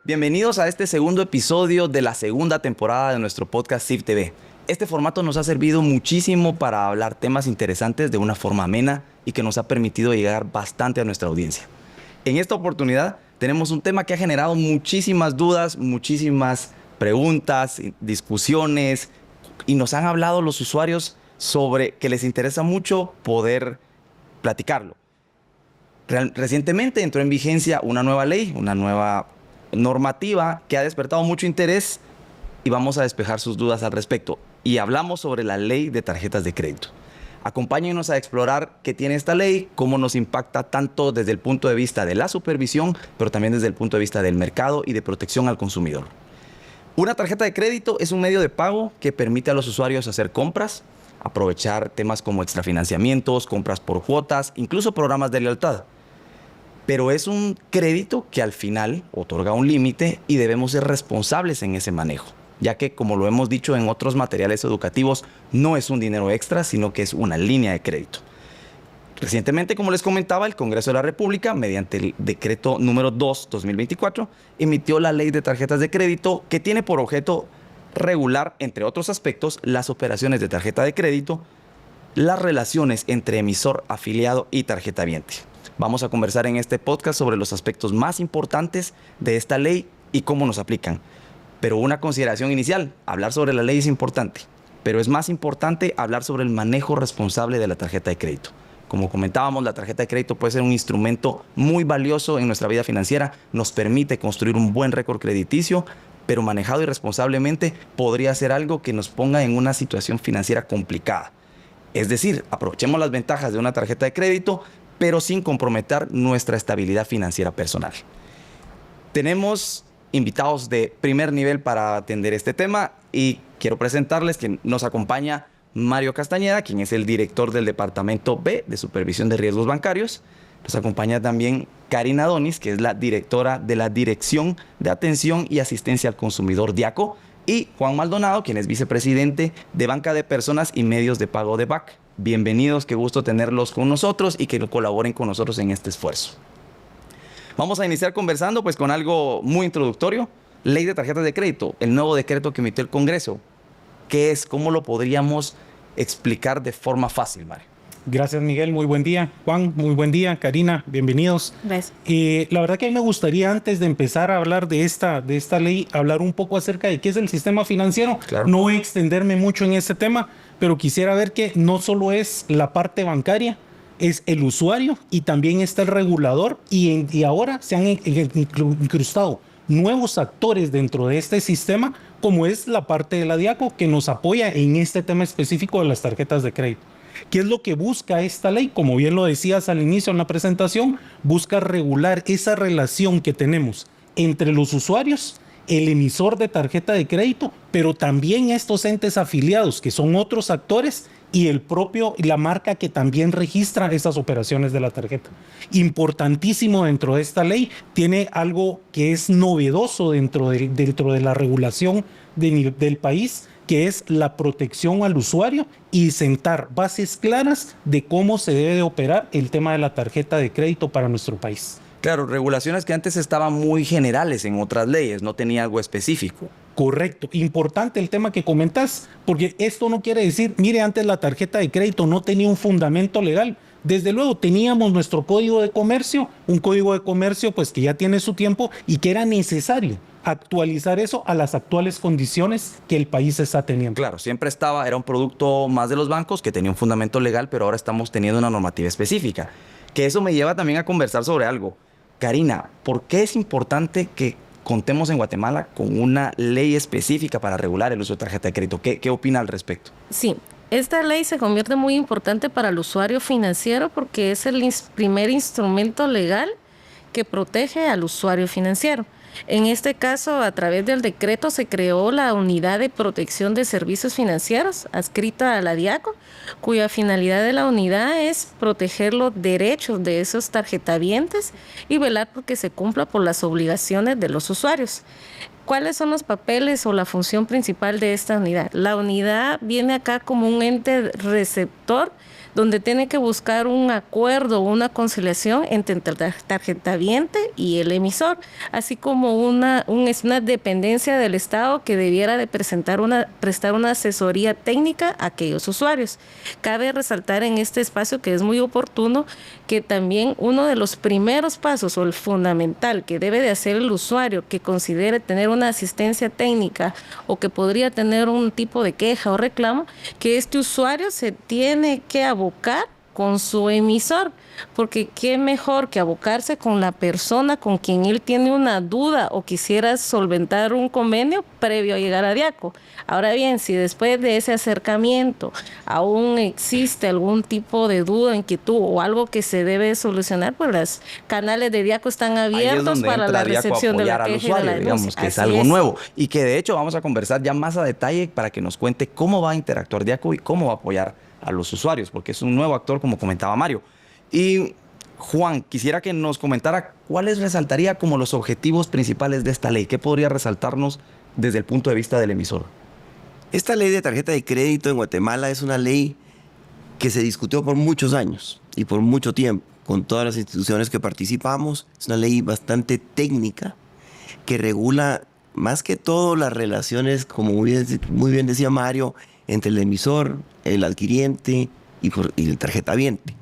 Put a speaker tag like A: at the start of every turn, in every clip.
A: Bienvenidos a este segundo episodio de la segunda temporada de nuestro podcast CIF TV. Este formato nos ha servido muchísimo para hablar temas interesantes de una forma amena y que nos ha permitido llegar bastante a nuestra audiencia. En esta oportunidad tenemos un tema que ha generado muchísimas dudas, muchísimas preguntas, discusiones, y nos han hablado los usuarios sobre que les interesa mucho poder platicarlo. Recientemente entró en vigencia una nueva ley, una nueva normativa que ha despertado mucho interés y vamos a despejar sus dudas al respecto. Y hablamos sobre la ley de tarjetas de crédito. Acompáñenos a explorar qué tiene esta ley, cómo nos impacta tanto desde el punto de vista de la supervisión, pero también desde el punto de vista del mercado y de protección al consumidor. Una tarjeta de crédito es un medio de pago que permite a los usuarios hacer compras, aprovechar temas como extrafinanciamientos, compras por cuotas, incluso programas de lealtad. Pero es un crédito que al final otorga un límite y debemos ser responsables en ese manejo, ya que, como lo hemos dicho en otros materiales educativos, no es un dinero extra, sino que es una línea de crédito. Recientemente, como les comentaba, el Congreso de la República, mediante el decreto número 2/2024, emitió la ley de tarjetas de crédito que tiene por objeto regular, entre otros aspectos, las operaciones de tarjeta de crédito, las relaciones entre emisor, afiliado y tarjetaviente. Vamos a conversar en este podcast sobre los aspectos más importantes de esta ley y cómo nos aplican. Pero una consideración inicial, hablar sobre la ley es importante, pero es más importante hablar sobre el manejo responsable de la tarjeta de crédito. Como comentábamos, la tarjeta de crédito puede ser un instrumento muy valioso en nuestra vida financiera, nos permite construir un buen récord crediticio, pero manejado irresponsablemente podría ser algo que nos ponga en una situación financiera complicada. Es decir, aprovechemos las ventajas de una tarjeta de crédito, pero sin comprometer nuestra estabilidad financiera personal. Tenemos invitados de primer nivel para atender este tema y quiero presentarles que nos acompaña Mario Castañeda, quien es el director del Departamento B de Supervisión de Riesgos Bancarios. Nos acompaña también Karina Donis, que es la directora de la Dirección de Atención y Asistencia al Consumidor DIACO, y Juan Maldonado, quien es vicepresidente de Banca de Personas y Medios de Pago de BAC. Bienvenidos, qué gusto tenerlos con nosotros y que colaboren con nosotros en este esfuerzo. Vamos a iniciar conversando pues con algo muy introductorio. Ley de tarjetas de crédito, el nuevo decreto que emitió el Congreso. ¿Qué es? ¿Cómo lo podríamos explicar de forma fácil, Mario?
B: Gracias, Miguel. Muy buen día. Juan, muy buen día. Karina, bienvenidos.
C: Gracias.
B: La verdad que a mí me gustaría, antes de empezar a hablar de esta ley, hablar un poco acerca de qué es el sistema financiero. Claro. No voy a extenderme mucho en este tema, pero quisiera ver que no solo es la parte bancaria, es el usuario y también está el regulador y ahora se han incrustado nuevos actores dentro de este sistema, como es la parte de la DIACO, que nos apoya en este tema específico de las tarjetas de crédito. ¿Qué es lo que busca esta ley? Como bien lo decías al inicio en la presentación, busca regular esa relación que tenemos entre los usuarios, el emisor de tarjeta de crédito, pero también estos entes afiliados, que son otros actores, y la marca que también registra esas operaciones de la tarjeta. Importantísimo dentro de esta ley, tiene algo que es novedoso dentro de la regulación del país, que es la protección al usuario y sentar bases claras de cómo se debe de operar el tema de la tarjeta de crédito para nuestro país.
A: Claro, regulaciones que antes estaban muy generales en otras leyes, no tenía algo específico.
B: Correcto. Importante el tema que comentas, porque esto no quiere decir, mire, antes la tarjeta de crédito no tenía un fundamento legal. Desde luego teníamos nuestro código de comercio, un código de comercio pues que ya tiene su tiempo y que era necesario actualizar eso a las actuales condiciones que el país está teniendo.
A: Claro, siempre era un producto más de los bancos que tenía un fundamento legal, pero ahora estamos teniendo una normativa específica. Que eso me lleva también a conversar sobre algo. Karina, ¿por qué es importante que contemos en Guatemala con una ley específica para regular el uso de tarjeta de crédito? ¿Qué opina al respecto?
C: Sí, esta ley se convierte muy importante para el usuario financiero porque es el primer instrumento legal que protege al usuario financiero. En este caso, a través del decreto se creó la Unidad de Protección de Servicios Financieros, adscrita a la DIACO, cuya finalidad de la unidad es proteger los derechos de esos tarjetavientes y velar porque se cumpla por las obligaciones de los usuarios. ¿Cuáles son los papeles o la función principal de esta unidad? La unidad viene acá como un ente receptor donde tiene que buscar un acuerdo, una conciliación entre el tarjetaviente y el emisor, así como una dependencia del Estado que debiera de prestar una asesoría técnica a aquellos usuarios. Cabe resaltar en este espacio que es muy oportuno que también uno de los primeros pasos o el fundamental que debe de hacer el usuario que considere tener una asistencia técnica o que podría tener un tipo de queja o reclamo, que este usuario se tiene que abocar con su emisor, porque qué mejor que abocarse con la persona con quien él tiene una duda o quisiera solventar un convenio previo a llegar a Diaco. Ahora bien, si después de ese acercamiento aún existe algún tipo de duda, inquietud o algo que se debe solucionar, pues los canales de Diaco están abiertos para la recepción de la queja y de la denuncia.
A: Digamos que es algo nuevo y que de hecho vamos a conversar ya más a detalle para que nos cuente cómo va a interactuar Diaco y cómo va a apoyar a los usuarios, porque es un nuevo actor, como comentaba Mario. Y Juan, quisiera que nos comentara cuáles resaltaría como los objetivos principales de esta ley. ¿Qué podría resaltarnos desde el punto de vista del emisor?
D: Esta ley de tarjeta de crédito en Guatemala es una ley que se discutió por muchos años y por mucho tiempo con todas las instituciones que participamos. Es una ley bastante técnica que regula más que todo las relaciones, como muy bien decía Mario, entre el emisor, el adquiriente y el tarjetaviente.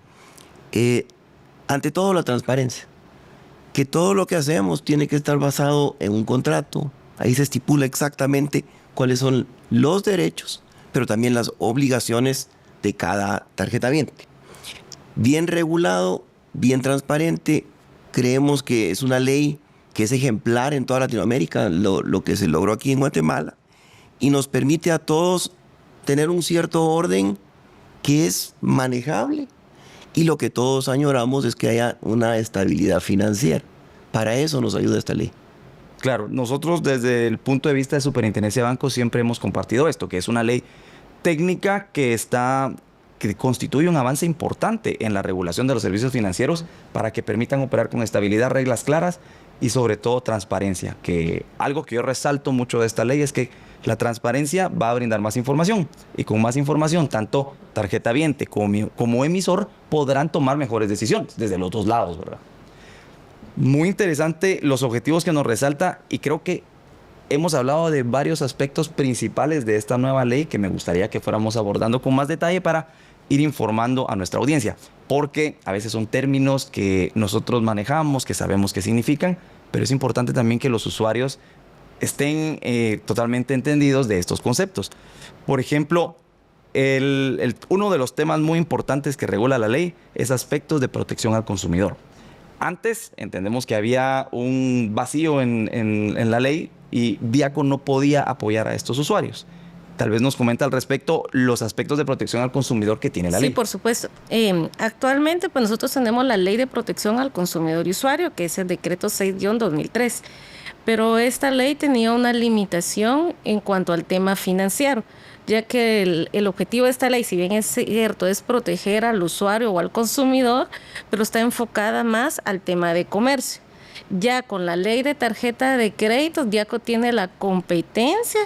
D: Ante todo, la transparencia. Que todo lo que hacemos tiene que estar basado en un contrato. Ahí se estipula exactamente cuáles son los derechos, pero también las obligaciones de cada tarjetaviente. Bien regulado, bien transparente. Creemos que es una ley que es ejemplar en toda Latinoamérica, lo que se logró aquí en Guatemala, y nos permite a todos tener un cierto orden que es manejable, y lo que todos añoramos es que haya una estabilidad financiera. Para eso nos ayuda esta ley.
A: Claro, nosotros desde el punto de vista de Superintendencia de Bancos siempre hemos compartido esto, que es una ley técnica que constituye un avance importante en la regulación de los servicios financieros para que permitan operar con estabilidad, reglas claras y sobre todo transparencia, que algo que yo resalto mucho de esta ley es que la transparencia va a brindar más información y con más información tanto tarjetaviente como emisor podrán tomar mejores decisiones desde los dos lados, ¿verdad? Muy interesante los objetivos que nos resalta y creo que hemos hablado de varios aspectos principales de esta nueva ley que me gustaría que fuéramos abordando con más detalle para ir informando a nuestra audiencia, porque a veces son términos que nosotros manejamos, que sabemos qué significan, pero es importante también que los usuarios estén totalmente entendidos de estos conceptos. Por ejemplo, uno de los temas muy importantes que regula la ley es aspectos de protección al consumidor. Antes entendemos que había un vacío en la ley y Diaco no podía apoyar a estos usuarios. Tal vez nos comenta al respecto los aspectos de protección al consumidor que tiene la ley.
C: Sí, por supuesto. Actualmente, pues nosotros tenemos la Ley de Protección al Consumidor y Usuario, que es el Decreto 6-2003. Pero esta ley tenía una limitación en cuanto al tema financiero, ya que el objetivo de esta ley, si bien es cierto, es proteger al usuario o al consumidor, pero está enfocada más al tema de comercio. Ya con la ley de tarjeta de crédito, Diaco tiene la competencia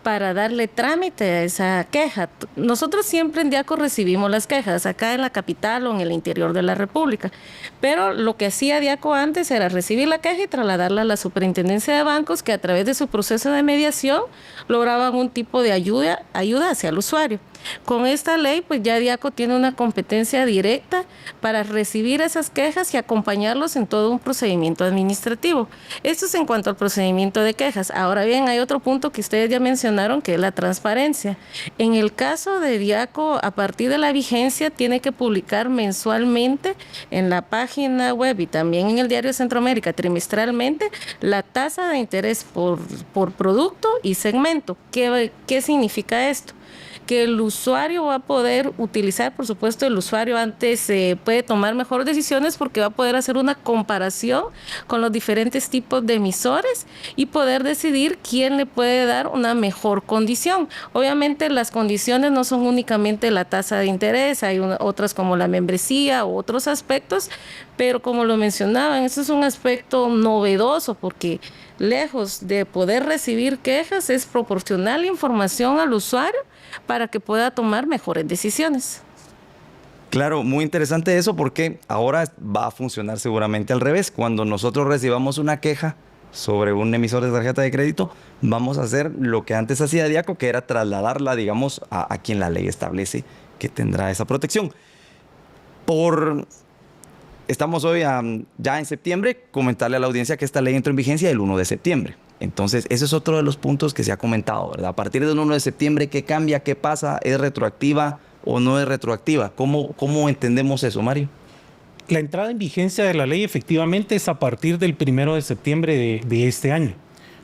C: para darle trámite a esa queja. Nosotros siempre en Diaco recibimos las quejas, acá en la capital o en el interior de la República, pero lo que hacía Diaco antes era recibir la queja y trasladarla a la Superintendencia de Bancos, que a través de su proceso de mediación lograban un tipo de ayuda hacia el usuario. Con esta ley, pues ya Diaco tiene una competencia directa para recibir esas quejas y acompañarlos en todo un procedimiento administrativo. Esto es en cuanto al procedimiento de quejas. Ahora bien, hay otro punto que ustedes ya mencionaron, que es la transparencia. En el caso de Diaco, a partir de la vigencia, tiene que publicar mensualmente en la página web y también en el Diario Centroamérica trimestralmente la tasa de interés por producto y segmento. ¿Qué significa esto? Que el usuario va a poder utilizar, por supuesto, el usuario antes puede tomar mejores decisiones porque va a poder hacer una comparación con los diferentes tipos de emisores y poder decidir quién le puede dar una mejor condición. Obviamente las condiciones no son únicamente la tasa de interés, hay otras como la membresía u otros aspectos, pero como lo mencionaban, eso es un aspecto novedoso porque lejos de poder recibir quejas, es proporcionar la información al usuario para que pueda tomar mejores decisiones.
A: Claro, muy interesante eso porque ahora va a funcionar seguramente al revés. Cuando nosotros recibamos una queja sobre un emisor de tarjeta de crédito, vamos a hacer lo que antes hacía Diaco, que era trasladarla, digamos, a quien la ley establece que tendrá esa protección. Estamos hoy ya en septiembre, comentarle a la audiencia que esta ley entró en vigencia el 1 de septiembre. Entonces, ese es otro de los puntos que se ha comentado, ¿verdad? A partir del 1 de septiembre, ¿qué cambia? ¿Qué pasa? ¿Es retroactiva o no es retroactiva? ¿Cómo entendemos eso, Mario?
B: La entrada en vigencia de la ley efectivamente es a partir del 1 de septiembre de este año.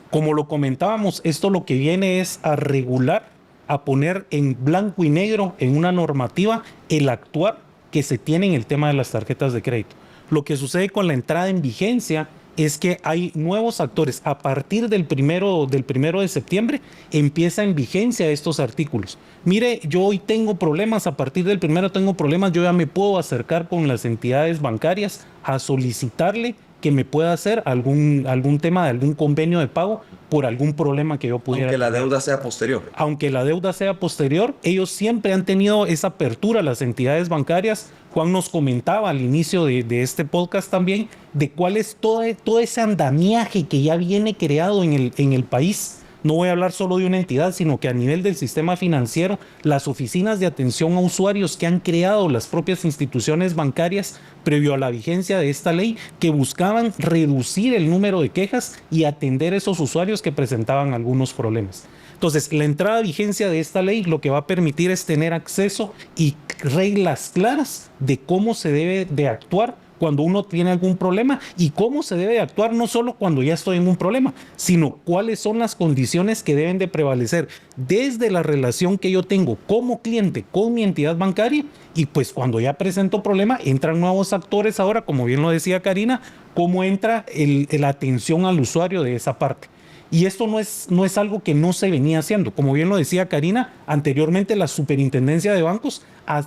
B: Como lo comentábamos, esto lo que viene es a regular, a poner en blanco y negro en una normativa el actuar que se tiene en el tema de las tarjetas de crédito. Lo que sucede con la entrada en vigencia es que hay nuevos actores. A partir del primero de septiembre empieza en vigencia estos artículos. Mire, yo hoy tengo problemas, a partir del 1 tengo problemas, yo ya me puedo acercar con las entidades bancarias a solicitarle que me pueda hacer algún tema de algún convenio de pago por algún problema que yo pudiera
A: Aunque la
B: tener.
A: deuda sea posterior.
B: Aunque la deuda sea posterior, ellos siempre han tenido esa apertura, las entidades bancarias. Juan nos comentaba al inicio de este podcast también de cuál es todo ese andamiaje que ya viene creado en el país. No voy a hablar solo de una entidad, sino que a nivel del sistema financiero, las oficinas de atención a usuarios que han creado las propias instituciones bancarias previo a la vigencia de esta ley, que buscaban reducir el número de quejas y atender a esos usuarios que presentaban algunos problemas. Entonces, la entrada a vigencia de esta ley lo que va a permitir es tener acceso y reglas claras de cómo se debe de actuar cuando uno tiene algún problema y cómo se debe de actuar no solo cuando ya estoy en un problema, sino cuáles son las condiciones que deben de prevalecer desde la relación que yo tengo como cliente con mi entidad bancaria, y pues cuando ya presento problema entran nuevos actores ahora, como bien lo decía Karina, cómo entra la atención al usuario de esa parte. Y esto no es algo que no se venía haciendo. Como bien lo decía Karina, anteriormente la Superintendencia de Bancos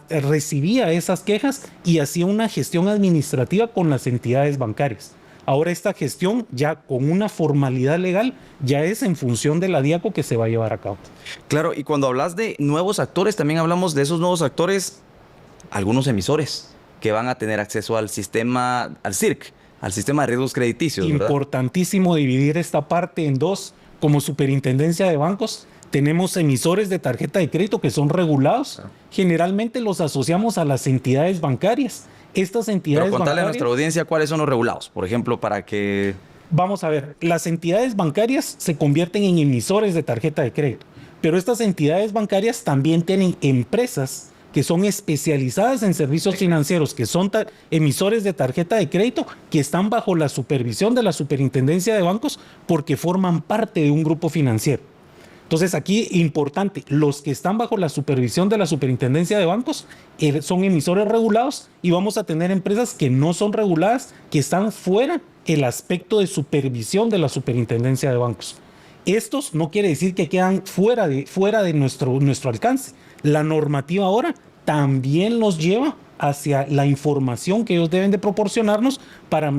B: recibía esas quejas y hacía una gestión administrativa con las entidades bancarias. Ahora esta gestión ya con una formalidad legal ya es en función de la Diaco que se va a llevar a cabo.
A: Claro, y cuando hablas de nuevos actores, también hablamos de esos nuevos actores, algunos emisores que van a tener acceso al sistema, al SIRC, al sistema de riesgos crediticios, ¿verdad?
B: Importantísimo dividir esta parte en dos. Como Superintendencia de Bancos, tenemos emisores de tarjeta de crédito que son regulados. Generalmente los asociamos a las entidades bancarias. Estas entidades
A: Pero contarle
B: bancarias,
A: a nuestra audiencia cuáles son los regulados, por ejemplo, para que...
B: vamos a ver, las entidades bancarias se convierten en emisores de tarjeta de crédito, pero estas entidades bancarias también tienen empresas que son especializadas en servicios financieros, que son emisores de tarjeta de crédito, que están bajo la supervisión de la Superintendencia de Bancos porque forman parte de un grupo financiero. Entonces aquí, importante, los que están bajo la supervisión de la Superintendencia de Bancos son emisores regulados, y vamos a tener empresas que no son reguladas, que están fuera el aspecto de supervisión de la Superintendencia de Bancos. Estos no quiere decir que quedan fuera de nuestro alcance. La normativa ahora también los lleva hacia la información que ellos deben de proporcionarnos para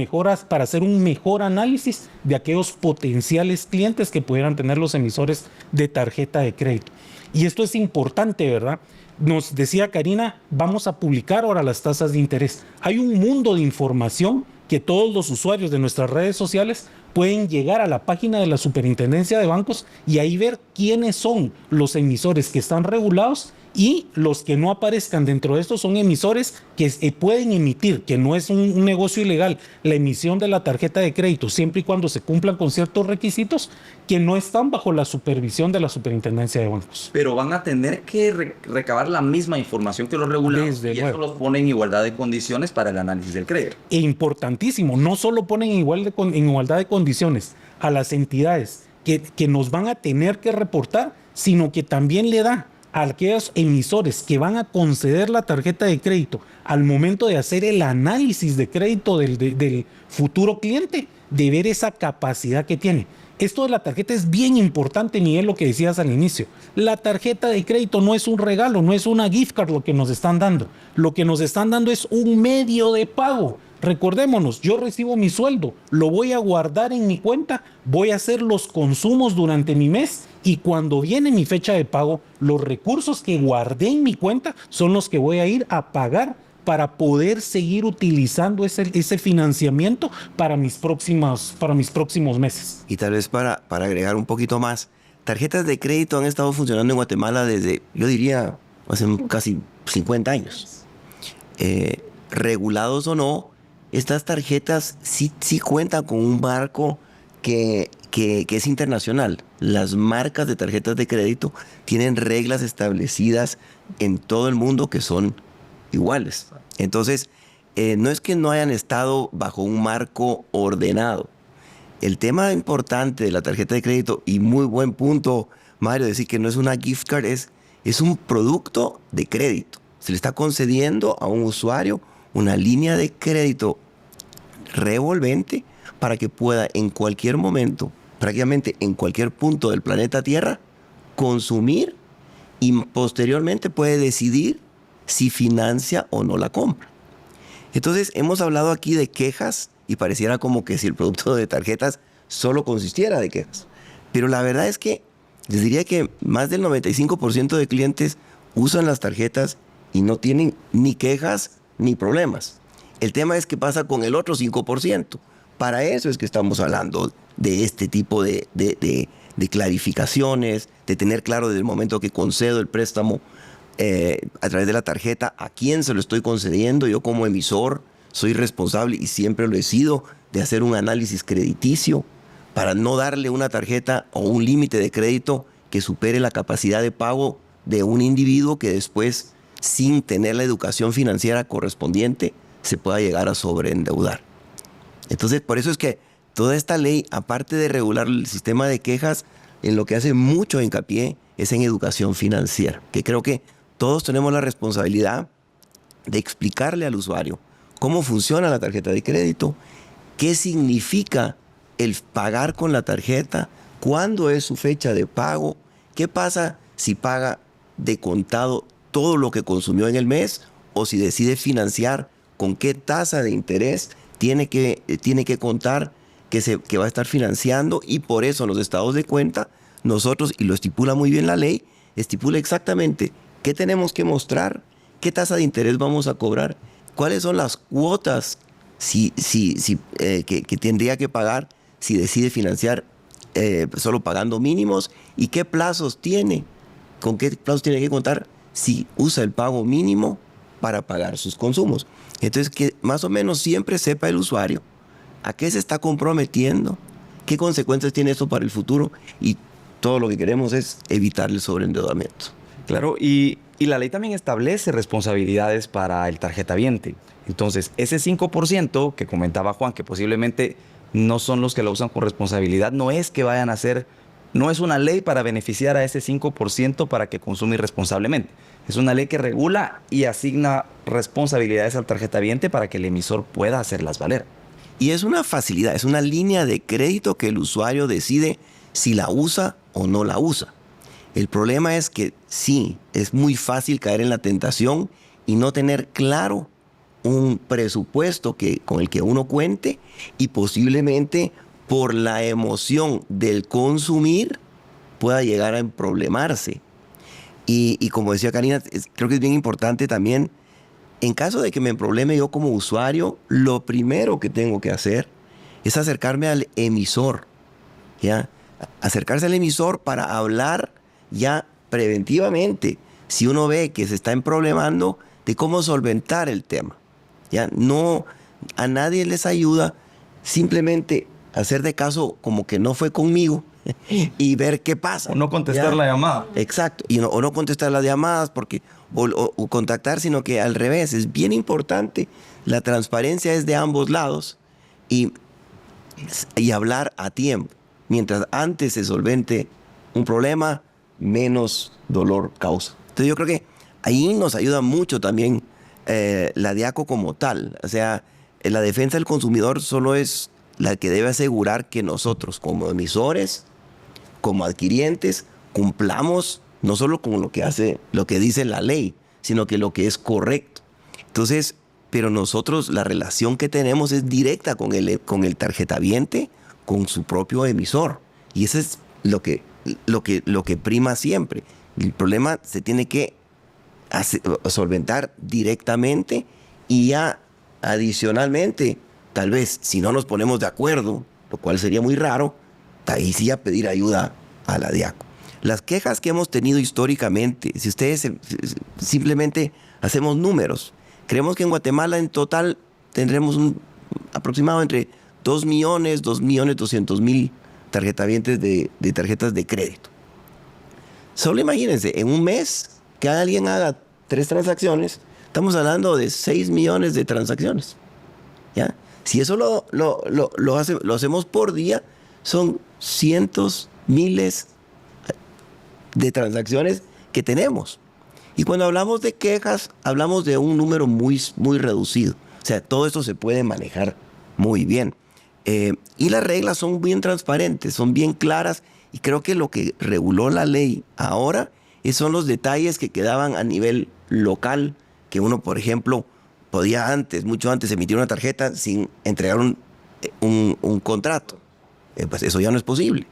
B: hacer un mejor análisis de aquellos potenciales clientes que pudieran tener los emisores de tarjeta de crédito. Y esto es importante, ¿verdad? Nos decía Karina, vamos a publicar ahora las tasas de interés. Hay un mundo de información que todos los usuarios de nuestras redes sociales pueden llegar a la página de la Superintendencia de Bancos y ahí ver quiénes son los emisores que están regulados, y los que no aparezcan dentro de estos son emisores que pueden emitir, que no es un negocio ilegal, la emisión de la tarjeta de crédito, siempre y cuando se cumplan con ciertos requisitos, que no están bajo la supervisión de la Superintendencia de Bancos.
A: Pero van a tener que recabar la misma información que los regulados, y eso los pone en igualdad de condiciones para el análisis del crédito.
B: E importantísimo, no solo ponen en igualdad de condiciones a las entidades que nos van a tener que reportar, sino que también le da a aquellos emisores que van a conceder la tarjeta de crédito al momento de hacer el análisis de crédito del futuro cliente, de ver esa capacidad que tiene. Esto de la tarjeta es bien importante, Miguel, lo que decías al inicio. La tarjeta de crédito no es un regalo, no es una gift card lo que nos están dando. Lo que nos están dando es un medio de pago. Recordémonos, yo recibo mi sueldo, lo voy a guardar en mi cuenta, voy a hacer los consumos durante mi mes, y cuando viene mi fecha de pago, los recursos que guardé en mi cuenta son los que voy a ir a pagar para poder seguir utilizando ese financiamiento para mis próximos meses.
D: Y tal vez para agregar un poquito más, tarjetas de crédito han estado funcionando en Guatemala desde, yo diría, hace casi 50 años. Regulados o no, estas tarjetas sí cuentan con un marco que es internacional. Las marcas de tarjetas de crédito tienen reglas establecidas en todo el mundo que son iguales. Entonces, no es que no hayan estado bajo un marco ordenado. El tema importante de la tarjeta de crédito, y muy buen punto, Mario, decir que no es una gift card, es un producto de crédito. Se le está concediendo a un usuario una línea de crédito revolvente para que pueda en cualquier momento, prácticamente en cualquier punto del planeta Tierra, consumir y posteriormente puede decidir si financia o no la compra. Entonces, hemos hablado aquí de quejas y pareciera como que si el producto de tarjetas solo consistiera de quejas. Pero la verdad es que les diría que más del 95% de clientes usan las tarjetas y no tienen ni quejas ni problemas. El tema es qué pasa con el otro 5%. Para eso es que estamos hablando de este tipo de clarificaciones, de tener claro desde el momento que concedo el préstamo a través de la tarjeta, a quién se lo estoy concediendo. Yo como emisor soy responsable y siempre lo he sido de hacer un análisis crediticio para no darle una tarjeta o un límite de crédito que supere la capacidad de pago de un individuo que después, sin tener la educación financiera correspondiente, se pueda llegar a sobreendeudar. Entonces, por eso es que toda esta ley, aparte de regular el sistema de quejas, en lo que hace mucho hincapié es en educación financiera, que creo que todos tenemos la responsabilidad de explicarle al usuario cómo funciona la tarjeta de crédito, qué significa el pagar con la tarjeta, cuándo es su fecha de pago, qué pasa si paga de contado todo lo que consumió en el mes o si decide financiar, con qué tasa de interés tiene que contar que va a estar financiando. Y por eso en los estados de cuenta nosotros, y lo estipula muy bien la ley, estipula exactamente qué tenemos que mostrar, qué tasa de interés vamos a cobrar, cuáles son las cuotas que tendría que pagar si decide financiar solo pagando mínimos, y qué plazos tiene, con qué plazos tiene que contar si usa el pago mínimo para pagar sus consumos. Entonces, que más o menos siempre sepa el usuario a qué se está comprometiendo, qué consecuencias tiene esto para el futuro, y todo lo que queremos es evitar el sobreendeudamiento.
A: Claro, y la ley también establece responsabilidades para el tarjetaviente. Entonces, ese 5% que comentaba Juan, que posiblemente no son los que lo usan con responsabilidad, no es que vayan a hacer, no es una ley para beneficiar a ese 5% para que consuma irresponsablemente. Es una ley que regula y asigna responsabilidades al tarjetaviente para que el emisor pueda hacerlas valer.
D: Y es una facilidad, es una línea de crédito que el usuario decide si la usa o no la usa. El problema es que sí, es muy fácil caer en la tentación y no tener claro un presupuesto con el que uno cuente, y posiblemente por la emoción del consumir pueda llegar a emproblemarse. Y como decía Karina, creo que es bien importante también, en caso de que me emprobleme yo como usuario, lo primero que tengo que hacer es acercarme al emisor, ¿ya? Acercarse al emisor para hablar ya preventivamente, si uno ve que se está emproblemando, de cómo solventar el tema. Ya no, a nadie les ayuda simplemente hacer de caso como que no fue conmigo y ver qué pasa.
A: O no contestar la llamada.
D: Exacto, o no contestar las llamadas o contactar, sino que al revés. Es bien importante, la transparencia es de ambos lados, y hablar a tiempo. Mientras antes se solvente un problema, menos dolor causa. Entonces yo creo que ahí nos ayuda mucho también la DIACO como tal. O sea, la defensa del consumidor solo es la que debe asegurar que nosotros como emisores, como adquirientes, cumplamos no solo con lo que dice la ley, sino que lo que es correcto. Entonces, pero nosotros, la relación que tenemos es directa con el tarjetaviente, con su propio emisor. Y eso es lo que prima siempre. El problema se tiene que solventar directamente Y ya adicionalmente, tal vez si no nos ponemos de acuerdo, lo cual sería muy raro, ahí sí a pedir ayuda a la DIACO. Las quejas que hemos tenido históricamente, si ustedes simplemente hacemos números, creemos que en Guatemala en total tendremos un aproximado entre 2 millones, 2.200.000 tarjetavientes de tarjetas de crédito. Solo imagínense, en un mes que alguien haga 3 transacciones, estamos hablando de 6 millones de transacciones. ¿Ya? Si eso lo hacemos por día, son cientos, miles de transacciones que tenemos. Y cuando hablamos de quejas, hablamos de un número muy, muy reducido. O sea, todo esto se puede manejar muy bien. Y las reglas son bien transparentes, son bien claras, y creo que lo que reguló la ley ahora son los detalles que quedaban a nivel local, que uno, por ejemplo, podía antes, mucho antes, emitir una tarjeta sin entregar un contrato. Pues eso ya no es posible.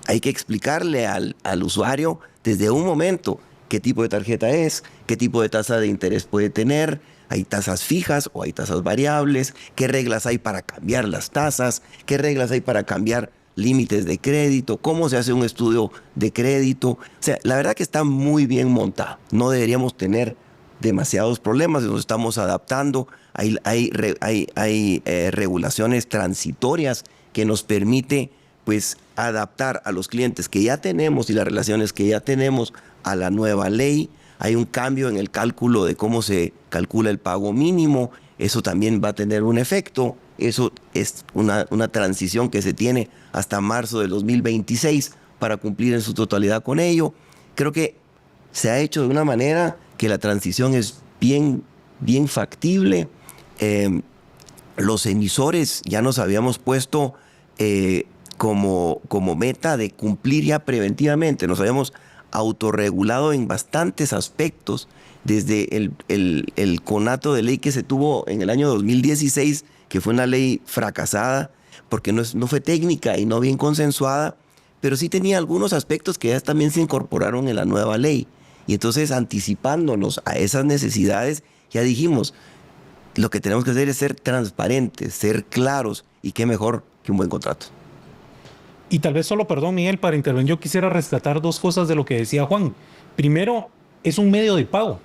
D: Hay que explicarle al usuario desde un momento qué tipo de tarjeta es, qué tipo de tasa de interés puede tener, hay tasas fijas o hay tasas variables, qué reglas hay para cambiar las tasas, qué reglas hay para cambiar límites de crédito, cómo se hace un estudio de crédito. O sea, la verdad que está muy bien montado. No deberíamos tener demasiados problemas, nos estamos adaptando. Hay regulaciones transitorias que nos permite pues adaptar a los clientes que ya tenemos y las relaciones que ya tenemos a la nueva ley. Hay un cambio en el cálculo de cómo se calcula el pago mínimo. Eso también va a tener un efecto. Eso es una transición que se tiene hasta marzo del 2026 para cumplir en su totalidad con ello. Creo que se ha hecho de una manera que la transición es bien factible. Los emisores ya nos habíamos puesto como meta de cumplir ya preventivamente. Nos habíamos autorregulado en bastantes aspectos, desde el conato de ley que se tuvo en el año 2016, que fue una ley fracasada porque no fue técnica y no bien consensuada, pero sí tenía algunos aspectos que ya también se incorporaron en la nueva ley. Y entonces, anticipándonos a esas necesidades, ya dijimos, lo que tenemos que hacer es ser transparentes, ser claros, y qué mejor que un buen contrato.
B: Y tal vez solo, perdón Miguel, para intervenir, yo quisiera rescatar 2 cosas de lo que decía Juan. Primero, es un medio de pago.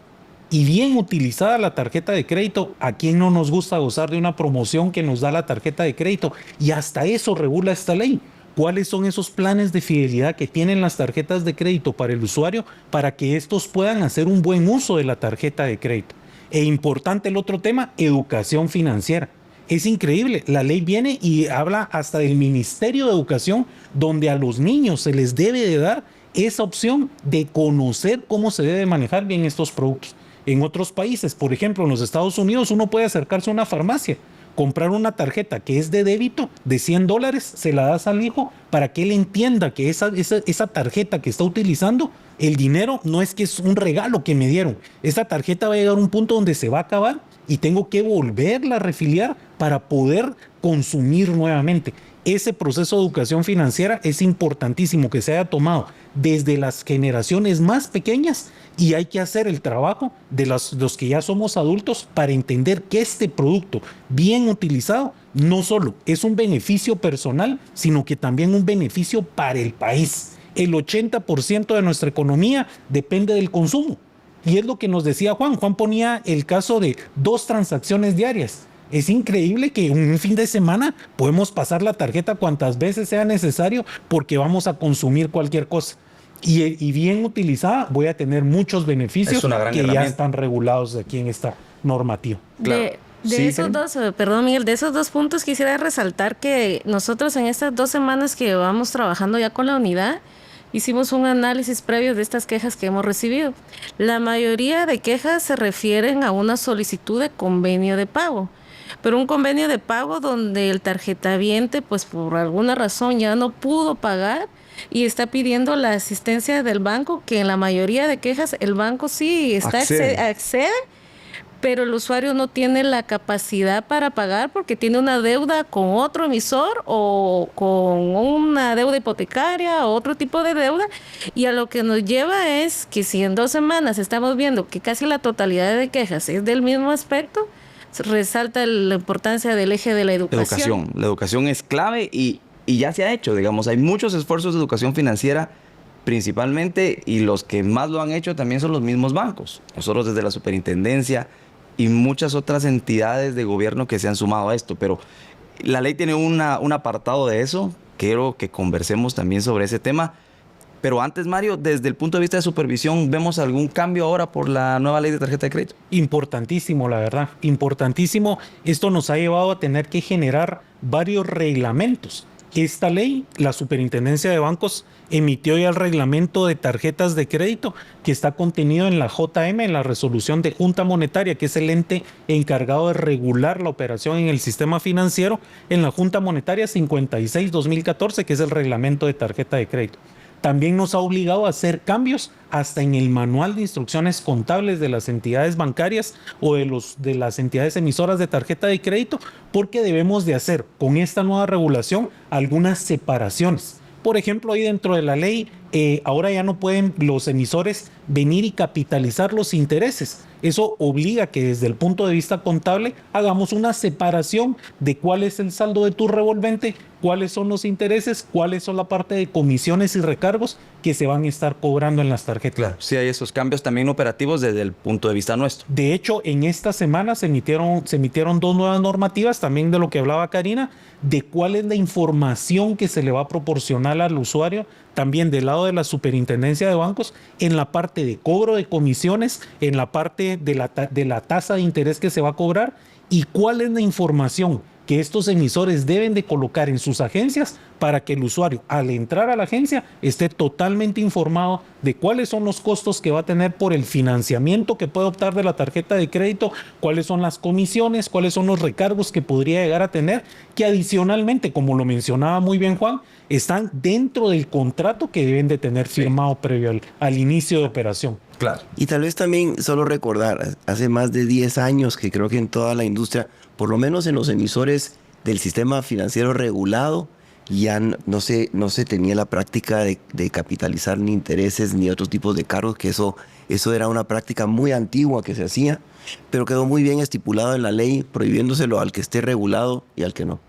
B: Y bien utilizada la tarjeta de crédito, ¿a quién no nos gusta gozar de una promoción que nos da la tarjeta de crédito? Y hasta eso regula esta ley. ¿Cuáles son esos planes de fidelidad que tienen las tarjetas de crédito para el usuario para que estos puedan hacer un buen uso de la tarjeta de crédito? E importante el otro tema, educación financiera. Es increíble, la ley viene y habla hasta del Ministerio de Educación, donde a los niños se les debe de dar esa opción de conocer cómo se debe manejar bien estos productos. En otros países, por ejemplo, en los Estados Unidos, uno puede acercarse a una farmacia, comprar una tarjeta que es de débito de $100, se la das al hijo para que él entienda que esa tarjeta que está utilizando, el dinero no es que es un regalo que me dieron. Esa tarjeta va a llegar a un punto donde se va a acabar y tengo que volverla a refiliar para poder consumir nuevamente. Ese proceso de educación financiera es importantísimo que se haya tomado desde las generaciones más pequeñas, y hay que hacer el trabajo de los que ya somos adultos para entender que este producto bien utilizado no solo es un beneficio personal, sino que también un beneficio para el país. El 80% de nuestra economía depende del consumo. Y es lo que nos decía Juan. Juan ponía el caso de 2 transacciones diarias. Es increíble que un fin de semana podemos pasar la tarjeta cuantas veces sea necesario porque vamos a consumir cualquier cosa. Y bien utilizada voy a tener muchos beneficios que ya están regulados aquí en esta normativa.
C: Claro. De esos dos, perdón Miguel, de esos 2 puntos quisiera resaltar que nosotros en estas 2 semanas que vamos trabajando ya con la unidad, hicimos un análisis previo de estas quejas que hemos recibido. La mayoría de quejas se refieren a una solicitud de convenio de pago, pero un convenio de pago donde el tarjetaviente, pues por alguna razón ya no pudo pagar y está pidiendo la asistencia del banco, que en la mayoría de quejas el banco sí accede, pero el usuario no tiene la capacidad para pagar porque tiene una deuda con otro emisor o con una deuda hipotecaria o otro tipo de deuda, y a lo que nos lleva es que si en 2 semanas estamos viendo que casi la totalidad de quejas es del mismo aspecto, resalta la importancia del eje de la educación.
A: La educación es clave y ya se ha hecho, digamos, hay muchos esfuerzos de educación financiera principalmente, y los que más lo han hecho también son los mismos bancos. Nosotros desde la superintendencia y muchas otras entidades de gobierno que se han sumado a esto, pero la ley tiene un apartado de eso. Quiero que conversemos también sobre ese tema. Pero antes, Mario, desde el punto de vista de supervisión, ¿vemos algún cambio ahora por la nueva ley de tarjeta de crédito?
B: Importantísimo, la verdad, importantísimo. Esto nos ha llevado a tener que generar varios reglamentos. Esta ley, la Superintendencia de Bancos emitió ya el reglamento de tarjetas de crédito que está contenido en la JM, en la resolución de Junta Monetaria, que es el ente encargado de regular la operación en el sistema financiero, en la Junta Monetaria 56-2014, que es el reglamento de tarjeta de crédito. También nos ha obligado a hacer cambios hasta en el manual de instrucciones contables de las entidades bancarias o de las entidades emisoras de tarjeta de crédito, porque debemos de hacer con esta nueva regulación algunas separaciones. Por ejemplo, ahí dentro de la ley, ahora ya no pueden los emisores venir y capitalizar los intereses. Eso obliga que desde el punto de vista contable hagamos una separación de cuál es el saldo de tu revolvente, cuáles son los intereses, cuáles son la parte de comisiones y recargos que se van a estar cobrando en las tarjetas.
A: Claro, sí hay esos cambios también operativos desde el punto de vista nuestro.
B: De hecho, en esta semana se emitieron dos nuevas normativas, también de lo que hablaba Karina, de cuál es la información que se le va a proporcionar al usuario, también del lado de la Superintendencia de Bancos, en la parte de cobro de comisiones, en la parte de la tasa de interés que se va a cobrar, y cuál es la información que estos emisores deben de colocar en sus agencias para que el usuario, al entrar a la agencia, esté totalmente informado de cuáles son los costos que va a tener por el financiamiento que puede optar de la tarjeta de crédito, cuáles son las comisiones, cuáles son los recargos que podría llegar a tener, que adicionalmente, como lo mencionaba muy bien Juan, están dentro del contrato que deben de tener firmado previo al inicio de operación.
A: Claro.
D: Y tal vez también solo recordar, hace más de 10 años que creo que en toda la industria, por lo menos en los emisores del sistema financiero regulado, ya no se tenía la práctica de capitalizar ni intereses ni otros tipos de cargos, que eso era una práctica muy antigua que se hacía, pero quedó muy bien estipulado en la ley, prohibiéndoselo al que esté regulado y al que no.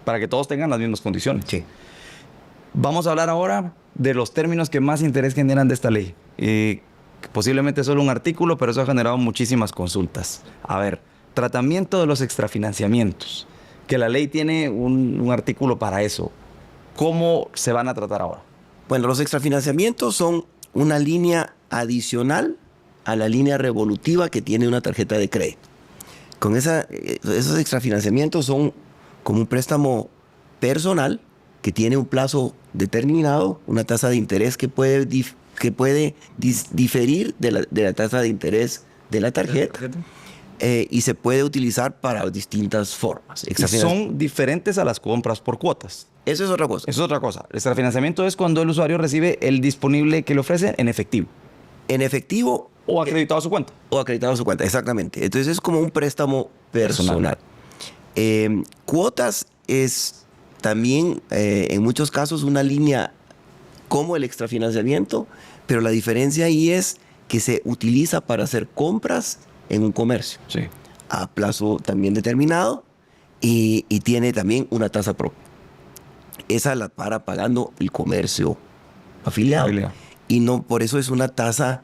A: Para que todos tengan las mismas condiciones.
D: Sí.
A: Vamos a hablar ahora de los términos que más interés generan de esta ley. Posiblemente solo un artículo, pero eso ha generado muchísimas consultas. A ver, tratamiento de los extrafinanciamientos, que la ley tiene un artículo para eso. ¿Cómo se van a tratar ahora?
D: Bueno, los extrafinanciamientos son una línea adicional a la línea revolutiva que tiene una tarjeta de crédito. Con esos extrafinanciamientos son como un préstamo personal que tiene un plazo determinado, una tasa de interés que puede diferir de la tasa de interés de la tarjeta. Y se puede utilizar para distintas formas.
A: Y son diferentes a las compras por cuotas.
D: Eso es otra cosa.
A: Eso es otra cosa. El extrafinanciamiento es cuando el usuario recibe el disponible que le ofrece en efectivo.
D: En efectivo.
A: O acreditado a su cuenta.
D: O acreditado a su cuenta, exactamente. Entonces es como un préstamo personal. Cuotas es también, en muchos casos, una línea como el extrafinanciamiento, pero la diferencia ahí es que se utiliza para hacer compras en un comercio.
A: Sí.
D: A plazo también determinado y tiene también una tasa propia. Esa la para pagando el comercio afiliado. Y no, por eso es una tasa,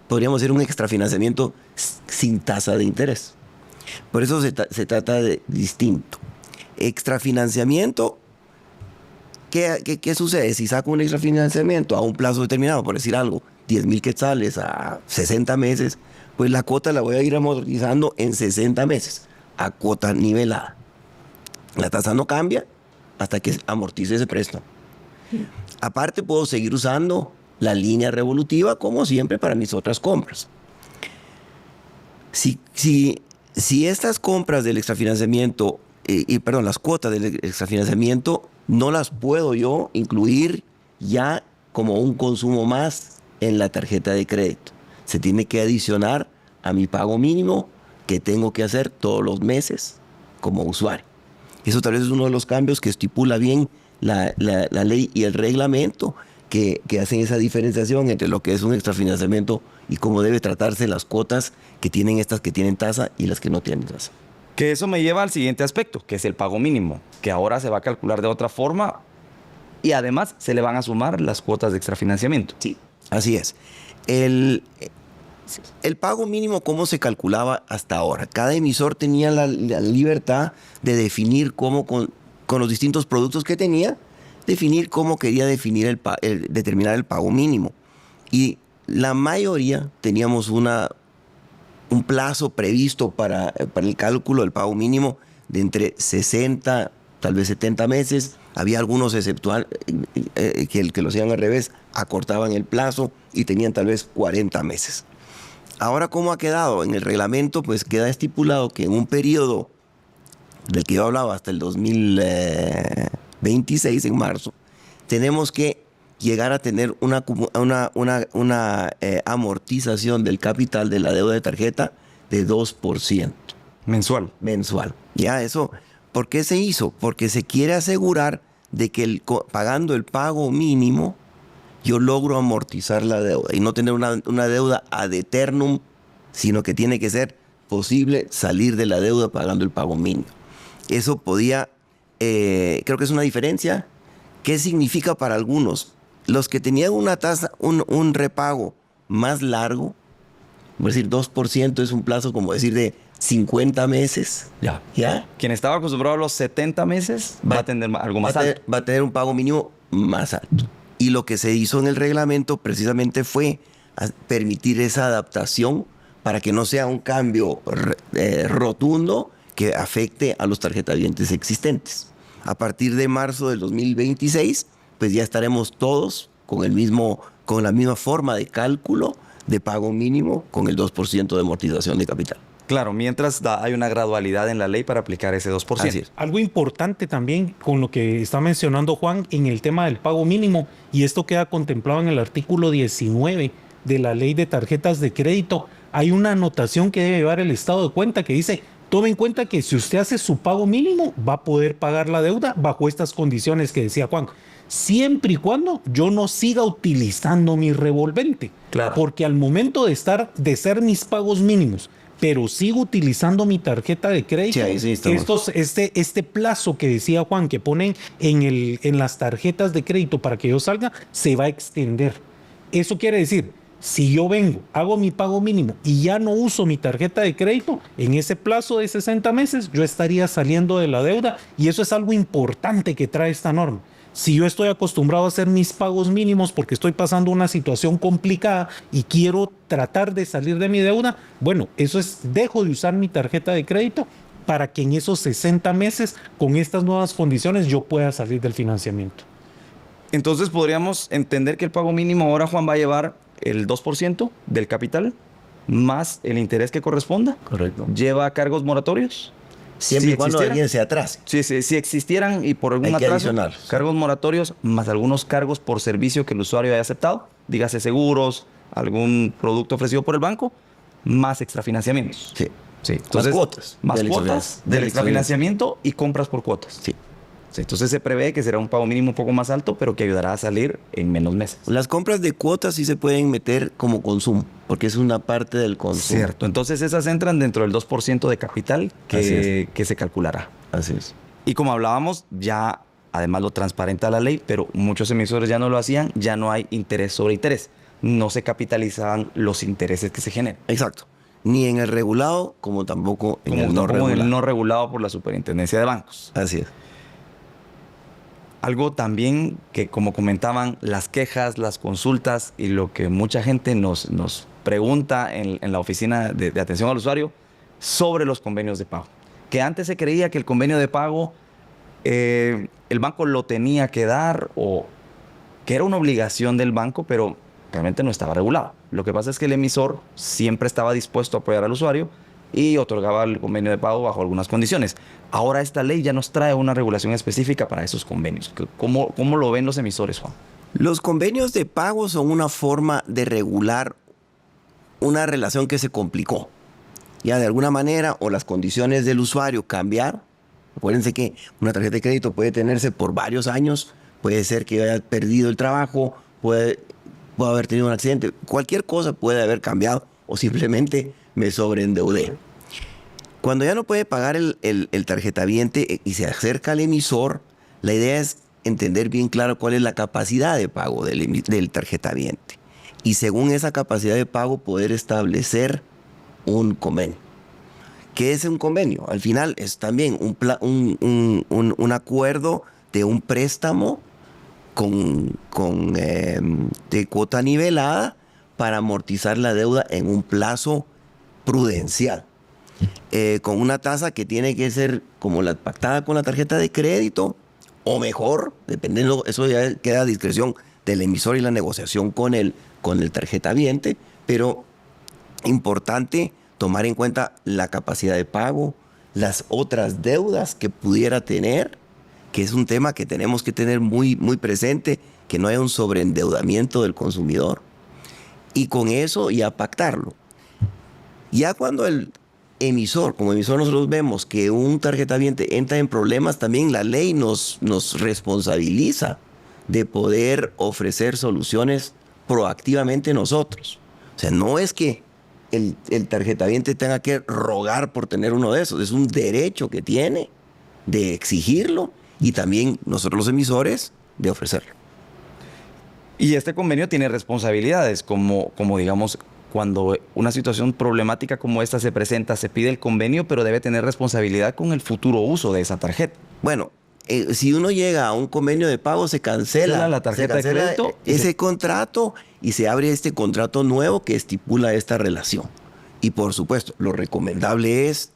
D: podríamos decir un extrafinanciamiento sin tasa de interés. Por eso se trata de distinto. Extrafinanciamiento, ¿qué sucede? Si saco un extrafinanciamiento a un plazo determinado, por decir algo, 10,000 quetzales a 60 meses, pues la cuota la voy a ir amortizando en 60 meses, a cuota nivelada. La tasa no cambia hasta que amortice ese préstamo. Aparte, puedo seguir usando la línea revolutiva como siempre para mis otras compras. Si estas compras del extrafinanciamiento, las cuotas del extrafinanciamiento, no las puedo yo incluir ya como un consumo más en la tarjeta de crédito. Se tiene que adicionar a mi pago mínimo que tengo que hacer todos los meses como usuario. Eso tal vez es uno de los cambios que estipula bien la ley y el reglamento, que hacen esa diferenciación entre lo que es un extrafinanciamiento y cómo debe tratarse las cuotas que tienen estas que tienen tasa y las que no tienen tasa.
A: Que eso me lleva al siguiente aspecto, que es el pago mínimo, que ahora se va a calcular de otra forma y además se le van a sumar las cuotas de extrafinanciamiento.
D: Sí, así es. El pago mínimo, ¿cómo se calculaba hasta ahora? Cada emisor tenía la libertad de definir cómo, con los distintos productos que tenía, definir cómo quería definir determinar el pago mínimo. Y la mayoría teníamos un plazo previsto para el cálculo del pago mínimo de entre 60, tal vez 70 meses. Había algunos que lo hacían al revés, acortaban el plazo y tenían tal vez 40 meses. Ahora, ¿cómo ha quedado? En el reglamento, pues queda estipulado que en un periodo del que yo hablaba hasta el 2026, en marzo, tenemos que llegar a tener una amortización del capital de la deuda de tarjeta de 2%.
A: Mensual.
D: Mensual. Ya, eso, ¿por qué se hizo? Porque se quiere asegurar de que pagando el pago mínimo, yo logro amortizar la deuda y no tener una deuda ad eternum, sino que tiene que ser posible salir de la deuda pagando el pago mínimo. Eso creo que es una diferencia. ¿Qué significa para algunos? Los que tenían una tasa, un repago más largo, es decir, 2% es un plazo como decir de 50 meses.
A: Ya.
D: ¿Ya?
A: Quien estaba acostumbrado a los 70 meses va a tener algo más alto.
D: Va a tener un pago mínimo más alto. Y lo que se hizo en el reglamento precisamente fue permitir esa adaptación para que no sea un cambio rotundo que afecte a los tarjetavientes existentes. A partir de marzo del 2026, pues ya estaremos todos con la misma forma de cálculo de pago mínimo con el 2% de amortización de capital.
A: Claro, mientras hay una gradualidad en la ley para aplicar ese 2%.
D: Así es.
B: Algo importante también con lo que está mencionando Juan en el tema del pago mínimo, y esto queda contemplado en el artículo 19 de la ley de tarjetas de crédito, hay una anotación que debe llevar el estado de cuenta que dice: tome en cuenta que si usted hace su pago mínimo, va a poder pagar la deuda bajo estas condiciones que decía Juan, siempre y cuando yo no siga utilizando mi revolvente.
A: Claro.
B: Porque al momento de ser mis pagos mínimos, pero sigo utilizando mi tarjeta de crédito,
D: Sí, estamos.
B: este plazo que decía Juan, que ponen en las tarjetas de crédito para que yo salga, se va a extender. Eso quiere decir, si yo hago mi pago mínimo y ya no uso mi tarjeta de crédito, en ese plazo de 60 meses yo estaría saliendo de la deuda, y eso es algo importante que trae esta norma. Si yo estoy acostumbrado a hacer mis pagos mínimos porque estoy pasando una situación complicada y quiero tratar de salir de mi deuda, bueno, dejo de usar mi tarjeta de crédito para que en esos 60 meses, con estas nuevas condiciones, yo pueda salir del financiamiento.
A: Entonces podríamos entender que el pago mínimo ahora, Juan, va a llevar el 2% del capital más el interés que corresponda.
D: Correcto.
A: ¿Lleva cargos moratorios?
D: Siempre
A: Si
D: y cuando
A: existieran-
D: alguien se atrase.
A: Si existieran y por algún
D: Hay que
A: atraso,
D: adicionarlos.
A: cargos moratorios más algunos cargos por servicio que el usuario haya aceptado, dígase seguros, algún producto ofrecido por el banco, más extrafinanciamientos.
D: Sí.
A: Sí.
D: Más cuotas.
A: Más
D: del
A: cuotas del extrafinanciamiento y compras por cuotas.
D: Sí.
A: Sí, entonces se prevé que será un pago mínimo un poco más alto, pero que ayudará a salir en menos meses.
D: Las compras de cuotas sí se pueden meter como consumo, porque es una parte del consumo.
A: Cierto. Entonces esas entran dentro del 2% de capital
D: Así
A: que se calculará.
D: Así es.
A: Y como hablábamos, ya además lo transparenta la ley, pero muchos emisores ya no lo hacían, ya no hay interés sobre interés. No se capitalizaban los intereses que se generan.
D: Exacto. Ni en el regulado, como tampoco en
A: Como
D: el no
A: tampoco en
D: regulado.
A: el no regulado por la Superintendencia de Bancos.
D: Así es.
A: Algo también que, como comentaban, las quejas, las consultas y lo que mucha gente nos pregunta en la oficina de atención al usuario sobre los convenios de pago. Que antes se creía que el convenio de pago el banco lo tenía que dar o que era una obligación del banco, pero realmente no estaba regulado. Lo que pasa es que el emisor siempre estaba dispuesto a apoyar al usuario y otorgaba el convenio de pago bajo algunas condiciones. Ahora esta ley ya nos trae una regulación específica para esos convenios. ¿Cómo lo ven los emisores, Juan?
D: Los convenios de pago son una forma de regular una relación que se complicó. Ya de alguna manera, o las condiciones del usuario cambiaron. Acuérdense que una tarjeta de crédito puede tenerse por varios años, puede ser que haya perdido el trabajo, puedo haber tenido un accidente, cualquier cosa puede haber cambiado o simplemente me sobreendeudé. Cuando ya no puede pagar el tarjetaviente y se acerca al emisor, la idea es entender bien claro cuál es la capacidad de pago del tarjetaviente. Y según esa capacidad de pago poder establecer un convenio. ¿Qué es un convenio? Al final es también un acuerdo de un préstamo de cuota nivelada para amortizar la deuda en un plazo prudencial. Con una tasa que tiene que ser como la pactada con la tarjeta de crédito o mejor, dependiendo, eso ya queda a discreción del emisor y la negociación con el tarjetaviente, pero importante tomar en cuenta la capacidad de pago, las otras deudas que pudiera tener, que es un tema que tenemos que tener muy, muy presente, que no haya un sobreendeudamiento del consumidor. Y con eso ya pactarlo. Ya cuando el emisor, como emisor nosotros vemos que un tarjetaviente entra en problemas, también la ley nos responsabiliza de poder ofrecer soluciones proactivamente nosotros. O sea, no es que el tarjetaviente tenga que rogar por tener uno de esos, es un derecho que tiene de exigirlo y también nosotros los emisores de ofrecerlo.
A: Y este convenio tiene responsabilidades, como digamos, cuando una situación problemática como esta se presenta, se pide el convenio, pero debe tener responsabilidad con el futuro uso de esa tarjeta.
D: Bueno, si uno llega a un convenio de pago, se cancela
A: la tarjeta de crédito
D: ese contrato y se abre este contrato nuevo que estipula esta relación. Y por supuesto, lo recomendable es,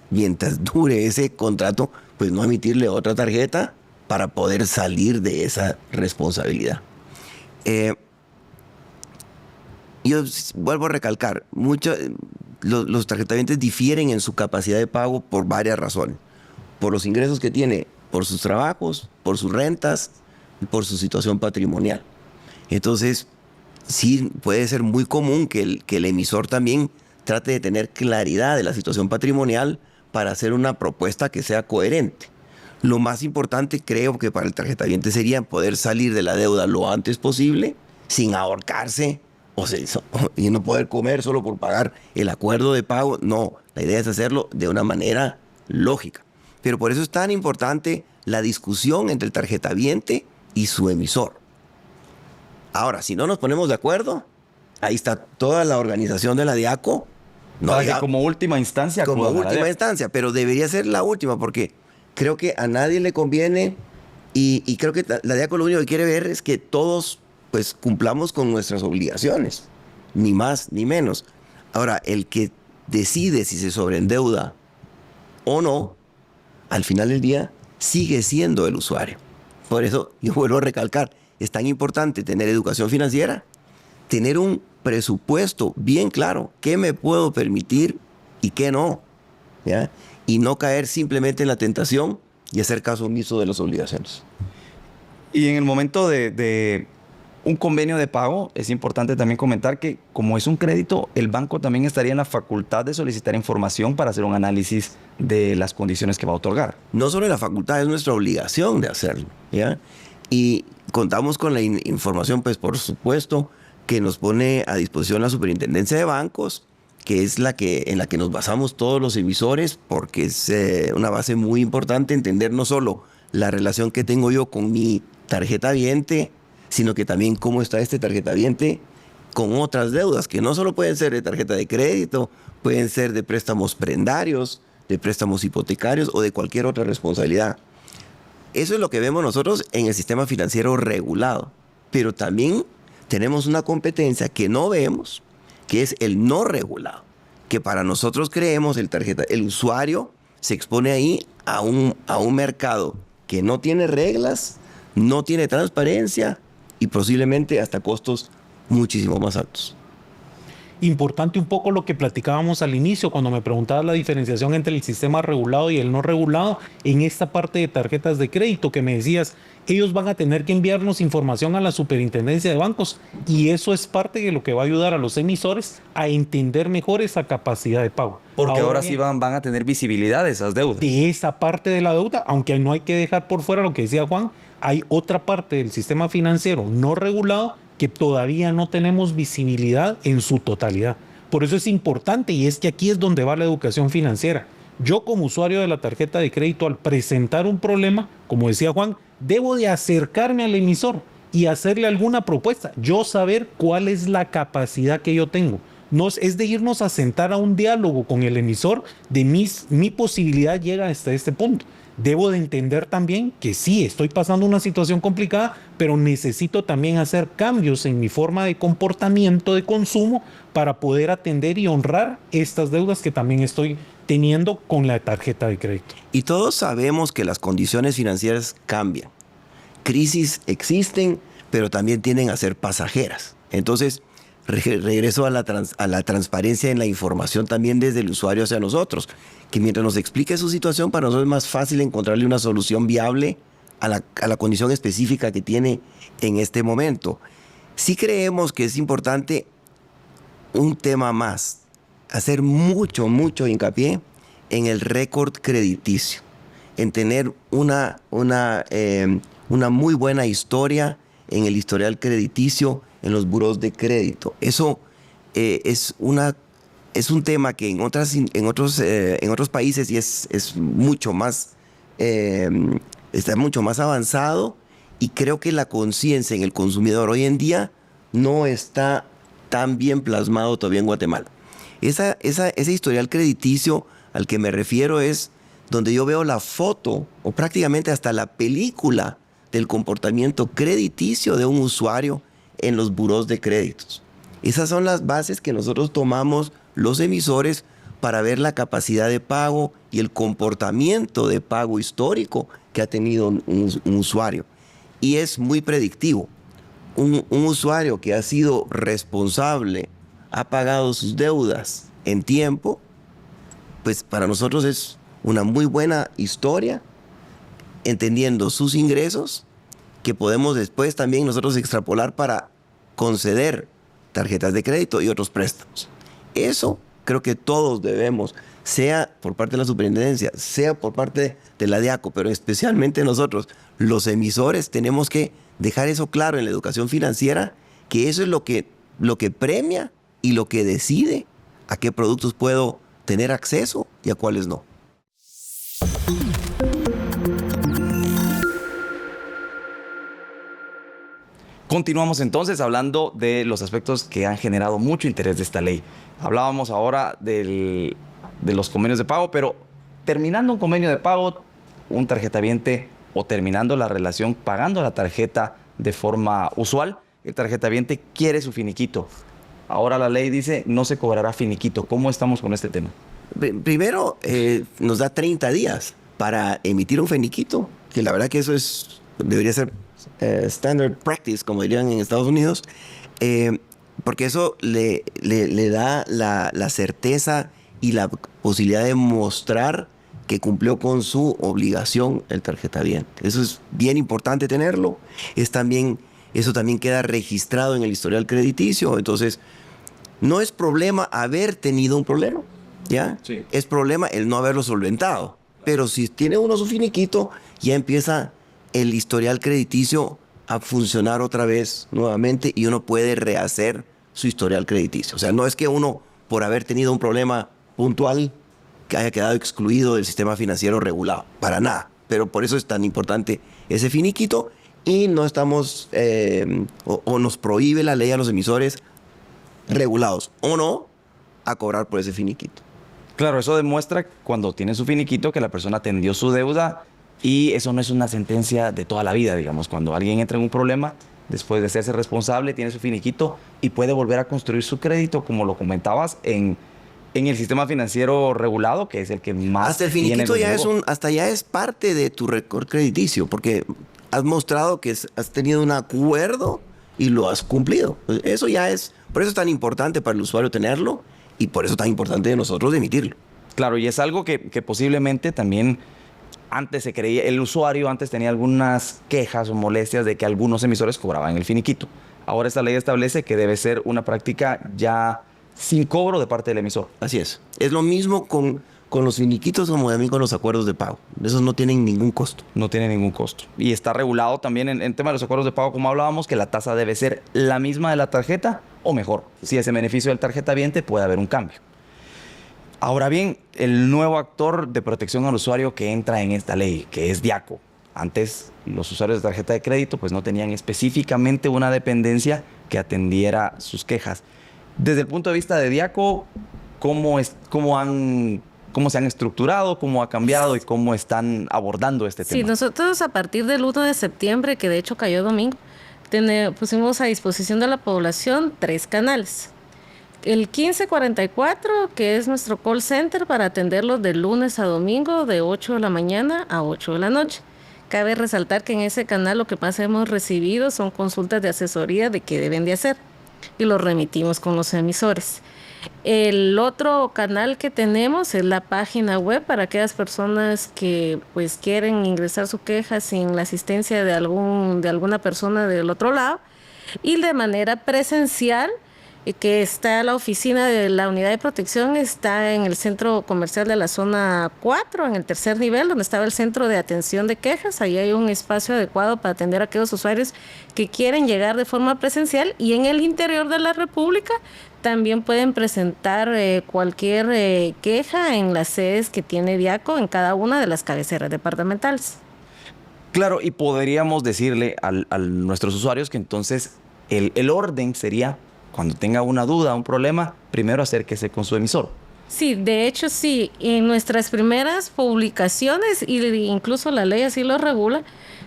D: mientras dure ese contrato, pues no emitirle otra tarjeta para poder salir de esa responsabilidad. Yo vuelvo a recalcar, los tarjetavientes difieren en su capacidad de pago por varias razones. Por los ingresos que tiene, por sus trabajos, por sus rentas y por su situación patrimonial. Entonces, sí puede ser muy común que el emisor también trate de tener claridad de la situación patrimonial para hacer una propuesta que sea coherente. Lo más importante, creo que para el tarjetaviente sería poder salir de la deuda lo antes posible, sin ahorcarse y no poder comer solo por pagar el acuerdo de pago. No, la idea es hacerlo de una manera lógica. Pero por eso es tan importante la discusión entre el tarjetaviente y su emisor. Ahora, si no nos ponemos de acuerdo, ahí está toda la organización de la DIACO.
A: Como última instancia.
D: Como última instancia, pero debería ser la última porque creo que a nadie le conviene y creo que la DIACO lo único que quiere ver es que todos pues cumplamos con nuestras obligaciones, ni más ni menos. Ahora, el que decide si se sobreendeuda o no, al final del día sigue siendo el usuario. Por eso yo vuelvo a recalcar, es tan importante tener educación financiera, tener un presupuesto bien claro, qué me puedo permitir y qué no, ¿ya? Y no caer simplemente en la tentación y hacer caso omiso de las obligaciones.
A: Y en el momento de un convenio de pago, es importante también comentar que como es un crédito, el banco también estaría en la facultad de solicitar información para hacer un análisis de las condiciones que va a otorgar.
D: No solo la facultad, es nuestra obligación de hacerlo, ¿ya? Y contamos con la información, pues por supuesto, que nos pone a disposición la Superintendencia de Bancos, que es en la que nos basamos todos los emisores, porque es una base muy importante entender no solo la relación que tengo yo con mi tarjetaviente, sino que también cómo está este tarjetaviente con otras deudas, que no solo pueden ser de tarjeta de crédito, pueden ser de préstamos prendarios, de préstamos hipotecarios o de cualquier otra responsabilidad. Eso es lo que vemos nosotros en el sistema financiero regulado, pero también tenemos una competencia que no vemos, que es el no regulado, que para nosotros creemos el usuario se expone ahí a un mercado que no tiene reglas, no tiene transparencia y posiblemente hasta costos muchísimo más altos.
B: Importante un poco lo que platicábamos al inicio cuando me preguntabas la diferenciación entre el sistema regulado y el no regulado en esta parte de tarjetas de crédito que me decías, ellos van a tener que enviarnos información a la Superintendencia de Bancos y eso es parte de lo que va a ayudar a los emisores a entender mejor esa capacidad de pago.
A: Porque ahora sí van a tener visibilidad de esas deudas.
B: De esa parte de la deuda, aunque no hay que dejar por fuera lo que decía Juan, Hay otra parte del sistema financiero no regulado que todavía no tenemos visibilidad en su totalidad. Por eso es importante, y es que aquí es donde va la educación financiera. Yo como usuario de la tarjeta de crédito, al presentar un problema, como decía Juan, debo de acercarme al emisor y hacerle alguna propuesta. Yo saber cuál es la capacidad que yo tengo. No es de irnos a sentar a un diálogo con el emisor de mi posibilidad llega hasta este punto. Debo de entender también que sí, estoy pasando una situación complicada, pero necesito también hacer cambios en mi forma de comportamiento de consumo para poder atender y honrar estas deudas que también estoy teniendo con la tarjeta de crédito.
D: Y todos sabemos que las condiciones financieras cambian. Crisis existen, pero también tienden a ser pasajeras. Entonces, regreso a la transparencia en la información también desde el usuario hacia nosotros, que mientras nos explique su situación, para nosotros es más fácil encontrarle una solución viable a la condición específica que tiene en este momento. Sí creemos que es importante un tema más, hacer mucho hincapié en el récord crediticio, en tener una muy buena historia en el historial crediticio en los buros de crédito. Eso es un tema que en otros países y es mucho más, está mucho más avanzado, y creo que la conciencia en el consumidor hoy en día no está tan bien plasmado todavía en Guatemala. Ese historial crediticio al que me refiero es donde yo veo la foto o prácticamente hasta la película del comportamiento crediticio de un usuario en los buros de créditos. Esas son las bases que nosotros tomamos los emisores para ver la capacidad de pago y el comportamiento de pago histórico que ha tenido un usuario. Y es muy predictivo. Un usuario que ha sido responsable, ha pagado sus deudas en tiempo, pues para nosotros es una muy buena historia, entendiendo sus ingresos, que podemos después también nosotros extrapolar para conceder tarjetas de crédito y otros préstamos. Eso creo que todos debemos, sea por parte de la superintendencia, sea por parte de la DIACO, pero especialmente nosotros, los emisores, tenemos que dejar eso claro en la educación financiera, que eso es lo que premia y lo que decide a qué productos puedo tener acceso y a cuáles no.
A: Continuamos entonces hablando de los aspectos que han generado mucho interés de esta ley. Hablábamos ahora de los convenios de pago, pero terminando un convenio de pago, un tarjetaviente o terminando la relación pagando la tarjeta de forma usual, el tarjetaviente quiere su finiquito. Ahora la ley dice no se cobrará finiquito. ¿Cómo estamos con este tema?
D: Primero, nos da 30 días para emitir un finiquito, que la verdad que eso debería ser standard practice, como dirían en Estados Unidos, porque eso le da la certeza y la posibilidad de mostrar que cumplió con su obligación el tarjetaviente. Eso es bien importante tenerlo. Eso también queda registrado en el historial crediticio. Entonces, no es problema haber tenido un problema, ¿ya?
A: Sí.
D: Es problema el no haberlo solventado. Pero si tiene uno su finiquito, ya empieza el historial crediticio a funcionar otra vez nuevamente y uno puede rehacer su historial crediticio. O sea, no es que uno, por haber tenido un problema puntual, que haya quedado excluido del sistema financiero regulado. Para nada. Pero por eso es tan importante ese finiquito, y no estamos, o nos prohíbe la ley a los emisores regulados o no a cobrar por ese finiquito.
A: Claro, eso demuestra cuando tiene su finiquito que la persona atendió su deuda, y eso no es una sentencia de toda la vida, digamos. Cuando alguien entra en un problema, después de hacerse responsable, tiene su finiquito y puede volver a construir su crédito, como lo comentabas, en el sistema financiero regulado, que es el que más...
D: Hasta el finiquito ya es parte de tu récord crediticio, porque has mostrado que has tenido un acuerdo y lo has cumplido. Eso ya es... Por eso es tan importante para el usuario tenerlo, y por eso es tan importante de nosotros emitirlo.
A: Claro, y es algo que posiblemente también antes se creía, el usuario antes tenía algunas quejas o molestias de que algunos emisores cobraban el finiquito. Ahora esta ley establece que debe ser una práctica ya sin cobro de parte del emisor.
D: Así es. Es lo mismo con con los finiquitos como también con los acuerdos de pago. Esos no tienen ningún costo.
A: No tiene ningún costo. Y está regulado también en tema de los acuerdos de pago, como hablábamos, que la tasa debe ser la misma de la tarjeta o mejor. Si es en beneficio del tarjetaviente, puede haber un cambio. Ahora bien, el nuevo actor de protección al usuario que entra en esta ley, que es Diaco. Antes, los usuarios de tarjeta de crédito pues no tenían específicamente una dependencia que atendiera sus quejas. Desde el punto de vista de Diaco, ¿cómo se han estructurado, cómo ha cambiado y cómo están abordando este tema?
C: Sí, nosotros a partir del 1 de septiembre, que de hecho cayó domingo, pusimos a disposición de la población 3 canales. El 1544, que es nuestro call center para atenderlos de lunes a domingo de 8 de la mañana a 8 de la noche. Cabe resaltar que en ese canal lo que más hemos recibido son consultas de asesoría de qué deben de hacer y los remitimos con los emisores. El otro canal que tenemos es la página web para aquellas personas que pues quieren ingresar su queja sin la asistencia de alguna persona del otro lado, y de manera presencial, que está la oficina de la unidad de protección, está en el centro comercial de la zona 4, en el tercer nivel, donde estaba el centro de atención de quejas. Ahí hay un espacio adecuado para atender a aquellos usuarios que quieren llegar de forma presencial, y en el interior de la República también pueden presentar cualquier queja en las sedes que tiene Diaco en cada una de las cabeceras departamentales.
A: Claro, y podríamos decirle a nuestros usuarios que entonces el orden sería, cuando tenga una duda, un problema, primero acérquese con su emisor.
C: Sí, de hecho sí, en nuestras primeras publicaciones, y incluso la ley así lo regula,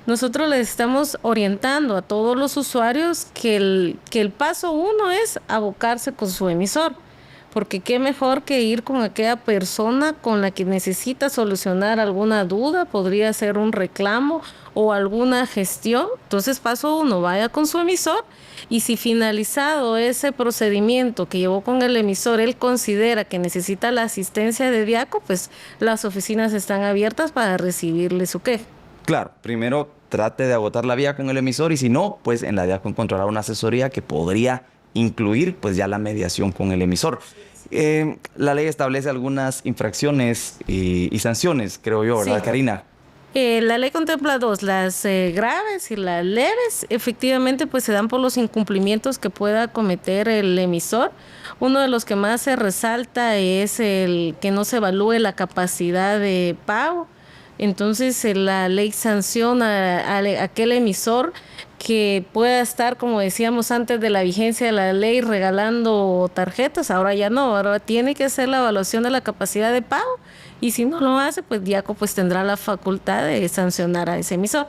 C: nosotros les estamos orientando a todos los usuarios que el paso 1 es abocarse con su emisor, porque qué mejor que ir con aquella persona con la que necesita solucionar alguna duda, podría ser un reclamo o alguna gestión. Entonces, paso 1, vaya con su emisor, y si finalizado ese procedimiento que llevó con el emisor, él considera que necesita la asistencia de Diaco, pues las oficinas están abiertas para recibirle su queja.
A: Claro, primero trate de agotar la vía con el emisor, y si no, pues en la Diaco encontrará una asesoría que podría incluir pues ya la mediación con el emisor. La ley establece algunas infracciones y sanciones, creo yo, ¿verdad, sí, Karina?
C: La ley contempla 2, las graves y las leves. Efectivamente, pues se dan por los incumplimientos que pueda cometer el emisor. Uno de los que más se resalta es el que no se evalúe la capacidad de pago. Entonces, la ley sanciona a aquel emisor que pueda estar, como decíamos antes de la vigencia de la ley, regalando tarjetas. Ahora ya no, ahora tiene que hacer la evaluación de la capacidad de pago, y si no lo hace, pues Diaco pues tendrá la facultad de sancionar a ese emisor.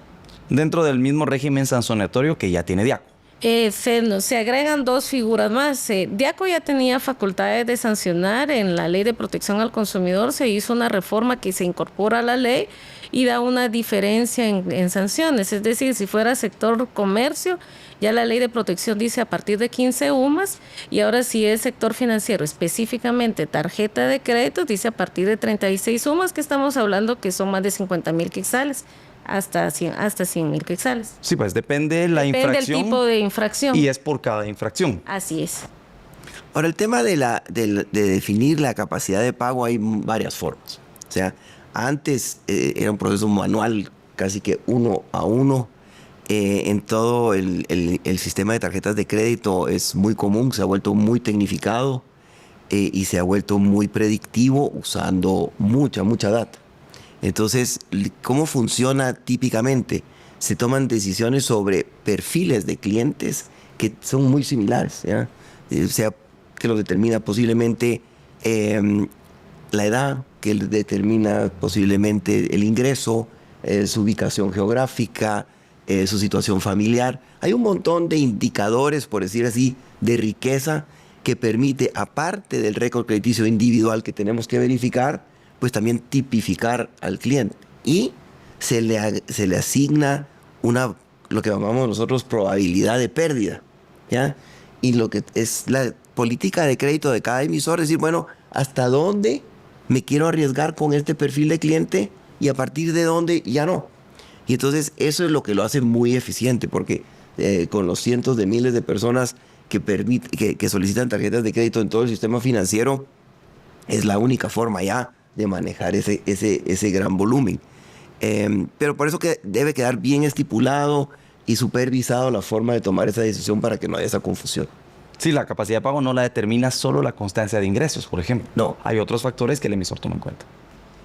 A: Dentro del mismo régimen sancionatorio que ya tiene Diaco.
C: Se agregan 2 figuras más. Diaco ya tenía facultades de sancionar. En la Ley de Protección al Consumidor se hizo una reforma que se incorpora a la ley y da una diferencia en sanciones. Es decir, si fuera sector comercio, ya la Ley de Protección dice a partir de 15 UMAS, y ahora si es sector financiero, específicamente tarjeta de crédito, dice a partir de 36 UMAS, que estamos hablando que son más de 50,000 quetzales. Hasta 100,000 quetzales.
A: Sí, pues depende la infracción.
C: Del tipo de infracción.
A: Y es por cada infracción.
C: Así es.
D: Ahora, el tema de definir la capacidad de pago, hay varias formas. O sea, antes era un proceso manual, casi que 1 a 1. En todo el sistema de tarjetas de crédito es muy común, se ha vuelto muy tecnificado y se ha vuelto muy predictivo usando mucha data. Entonces, ¿cómo funciona típicamente? Se toman decisiones sobre perfiles de clientes que son muy similares, ¿ya? O sea, que lo determina posiblemente la edad, que determina posiblemente el ingreso, su ubicación geográfica, su situación familiar. Hay un montón de indicadores, por decir así, de riqueza que permite, aparte del récord crediticio individual que tenemos que verificar, pues también tipificar al cliente. Y se le asigna lo que llamamos nosotros probabilidad de pérdida, ¿ya? Y lo que es la política de crédito de cada emisor, es decir, bueno, ¿hasta dónde me quiero arriesgar con este perfil de cliente y a partir de dónde ya no? Y entonces eso es lo que lo hace muy eficiente, porque con los cientos de miles de personas que solicitan tarjetas de crédito en todo el sistema financiero, es la única forma ya de manejar ese gran volumen. Pero por eso que debe quedar bien estipulado y supervisado la forma de tomar esa decisión para que no haya esa confusión.
A: Sí, la capacidad de pago no la determina solo la constancia de ingresos, por ejemplo.
D: No.
A: Hay otros factores que el emisor toma en cuenta.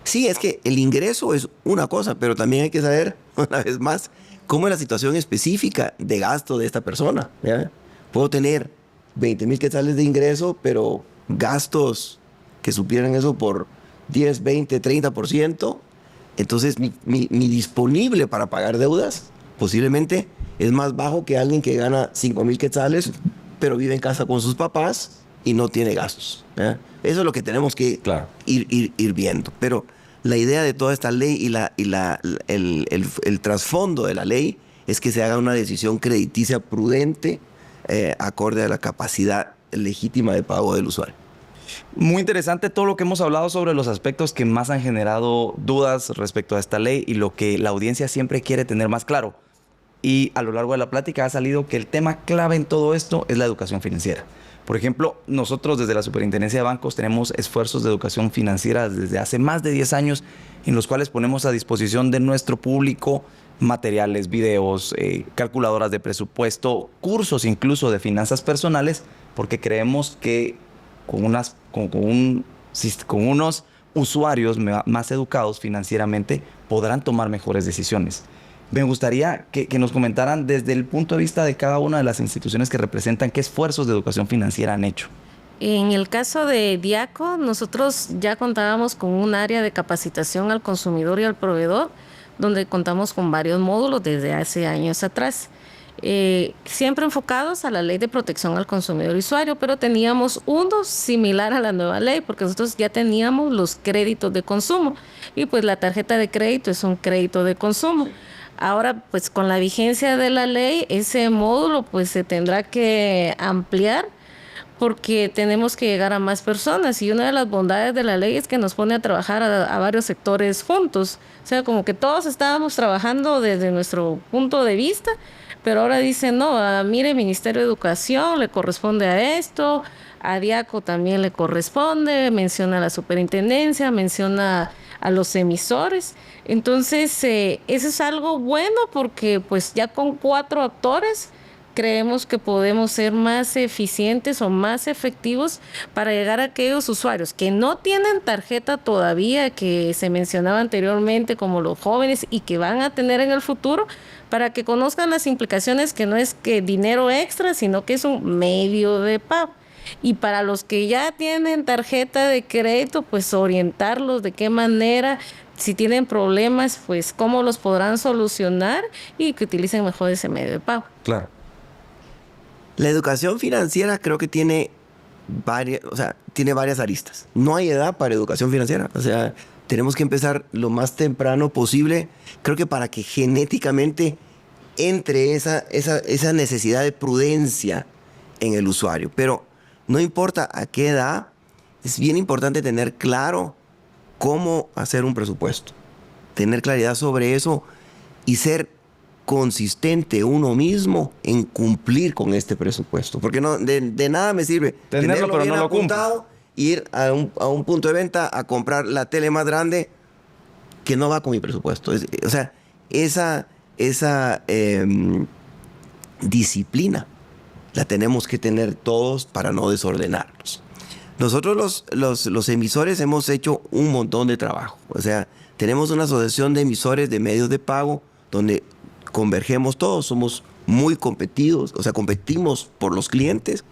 D: Sí, es que el ingreso es una cosa, pero también hay que saber, una vez más, cómo es la situación específica de gasto de esta persona. ¿Ya? Puedo tener 20,000 quetzales de ingreso, pero gastos que supieran eso por 10, 20, 30%. Entonces, mi disponible para pagar deudas posiblemente es más bajo que alguien que gana 5,000 quetzales, pero vive en casa con sus papás y no tiene gastos. ¿Ya? Eso es lo que tenemos que ir viendo. Pero la idea de toda esta ley y el trasfondo de la ley es que se haga una decisión crediticia prudente acorde a la capacidad legítima de pago del usuario.
A: Muy interesante todo lo que hemos hablado sobre los aspectos que más han generado dudas respecto a esta ley y lo que la audiencia siempre quiere tener más claro. Y a lo largo de la plática ha salido que el tema clave en todo esto es la educación financiera. Por ejemplo, nosotros desde la Superintendencia de Bancos tenemos esfuerzos de educación financiera desde hace más de 10 años en los cuales ponemos a disposición de nuestro público materiales, videos, calculadoras de presupuesto, cursos incluso de finanzas personales, porque creemos que con unos usuarios más educados financieramente podrán tomar mejores decisiones. Me gustaría que nos comentaran desde el punto de vista de cada una de las instituciones que representan qué esfuerzos de educación financiera han hecho.
C: En el caso de Diaco, nosotros ya contábamos con un área de capacitación al consumidor y al proveedor, donde contamos con varios módulos desde hace años atrás. Siempre enfocados a la ley de protección al consumidor y usuario, pero teníamos uno similar a la nueva ley, porque nosotros ya teníamos los créditos de consumo y pues la tarjeta de crédito es un crédito de consumo. Ahora, pues con la vigencia de la ley, ese módulo pues se tendrá que ampliar porque tenemos que llegar a más personas y una de las bondades de la ley es que nos pone a trabajar a varios sectores juntos. O sea, como que todos estábamos trabajando desde nuestro punto de vista, pero ahora dicen, no, mire, Ministerio de Educación le corresponde a esto, a Diaco también le corresponde, menciona a la superintendencia, menciona a los emisores. Entonces, eso es algo bueno porque pues ya con 4 actores creemos que podemos ser más eficientes o más efectivos para llegar a aquellos usuarios que no tienen tarjeta todavía, que se mencionaba anteriormente como los jóvenes y que van a tener en el futuro, para que conozcan las implicaciones que no es que dinero extra, sino que es un medio de pago. Y para los que ya tienen tarjeta de crédito, pues orientarlos de qué manera, si tienen problemas, pues cómo los podrán solucionar y que utilicen mejor ese medio de pago.
A: Claro.
D: La educación financiera creo que tiene varias aristas. No hay edad para educación financiera. O sea, tenemos que empezar lo más temprano posible. Creo que para que genéticamente entre esa necesidad de prudencia en el usuario. Pero no importa a qué edad, es bien importante tener claro cómo hacer un presupuesto. Tener claridad sobre eso y ser consistente uno mismo en cumplir con este presupuesto. Porque no, de nada me sirve
A: tenerlo pero
D: bien
A: no lo
D: apuntado, ir a un punto de venta a comprar la tele más grande que no va con mi presupuesto. O sea, esa disciplina la tenemos que tener todos para no desordenarnos. Nosotros los emisores hemos hecho un montón de trabajo. O sea, tenemos una asociación de emisores de medios de pago donde convergemos todos, somos muy competidos, o sea, competimos por los clientes,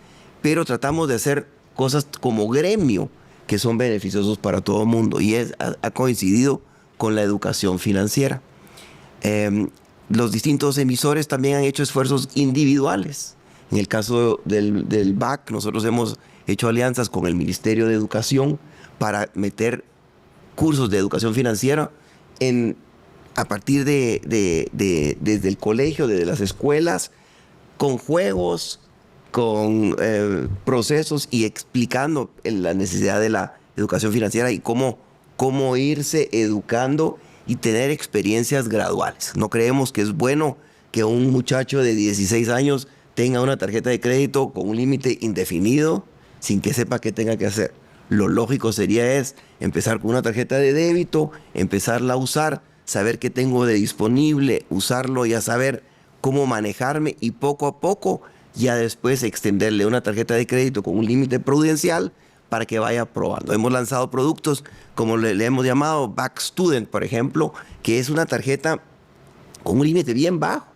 D: pero tratamos de hacer cosas como gremio que son beneficiosos para todo el mundo y ha coincidido con la educación financiera. Los distintos emisores también han hecho esfuerzos individuales. En el caso del BAC, nosotros hemos hecho alianzas con el Ministerio de Educación para meter cursos de educación financiera a partir desde el colegio, desde las escuelas, con juegos, con procesos y explicando la necesidad de la educación financiera y cómo irse educando y tener experiencias graduales. No creemos que es bueno que un muchacho de 16 años tenga una tarjeta de crédito con un límite indefinido sin que sepa qué tenga que hacer. lo lógico sería empezar con una tarjeta de débito, empezarla a usar, saber qué tengo de disponible, usarlo, ya saber cómo manejarme y poco a poco ya después extenderle una tarjeta de crédito con un límite prudencial para que vaya probando. Hemos lanzado productos como le hemos llamado Back Student, por ejemplo, que es una tarjeta con un límite bien bajo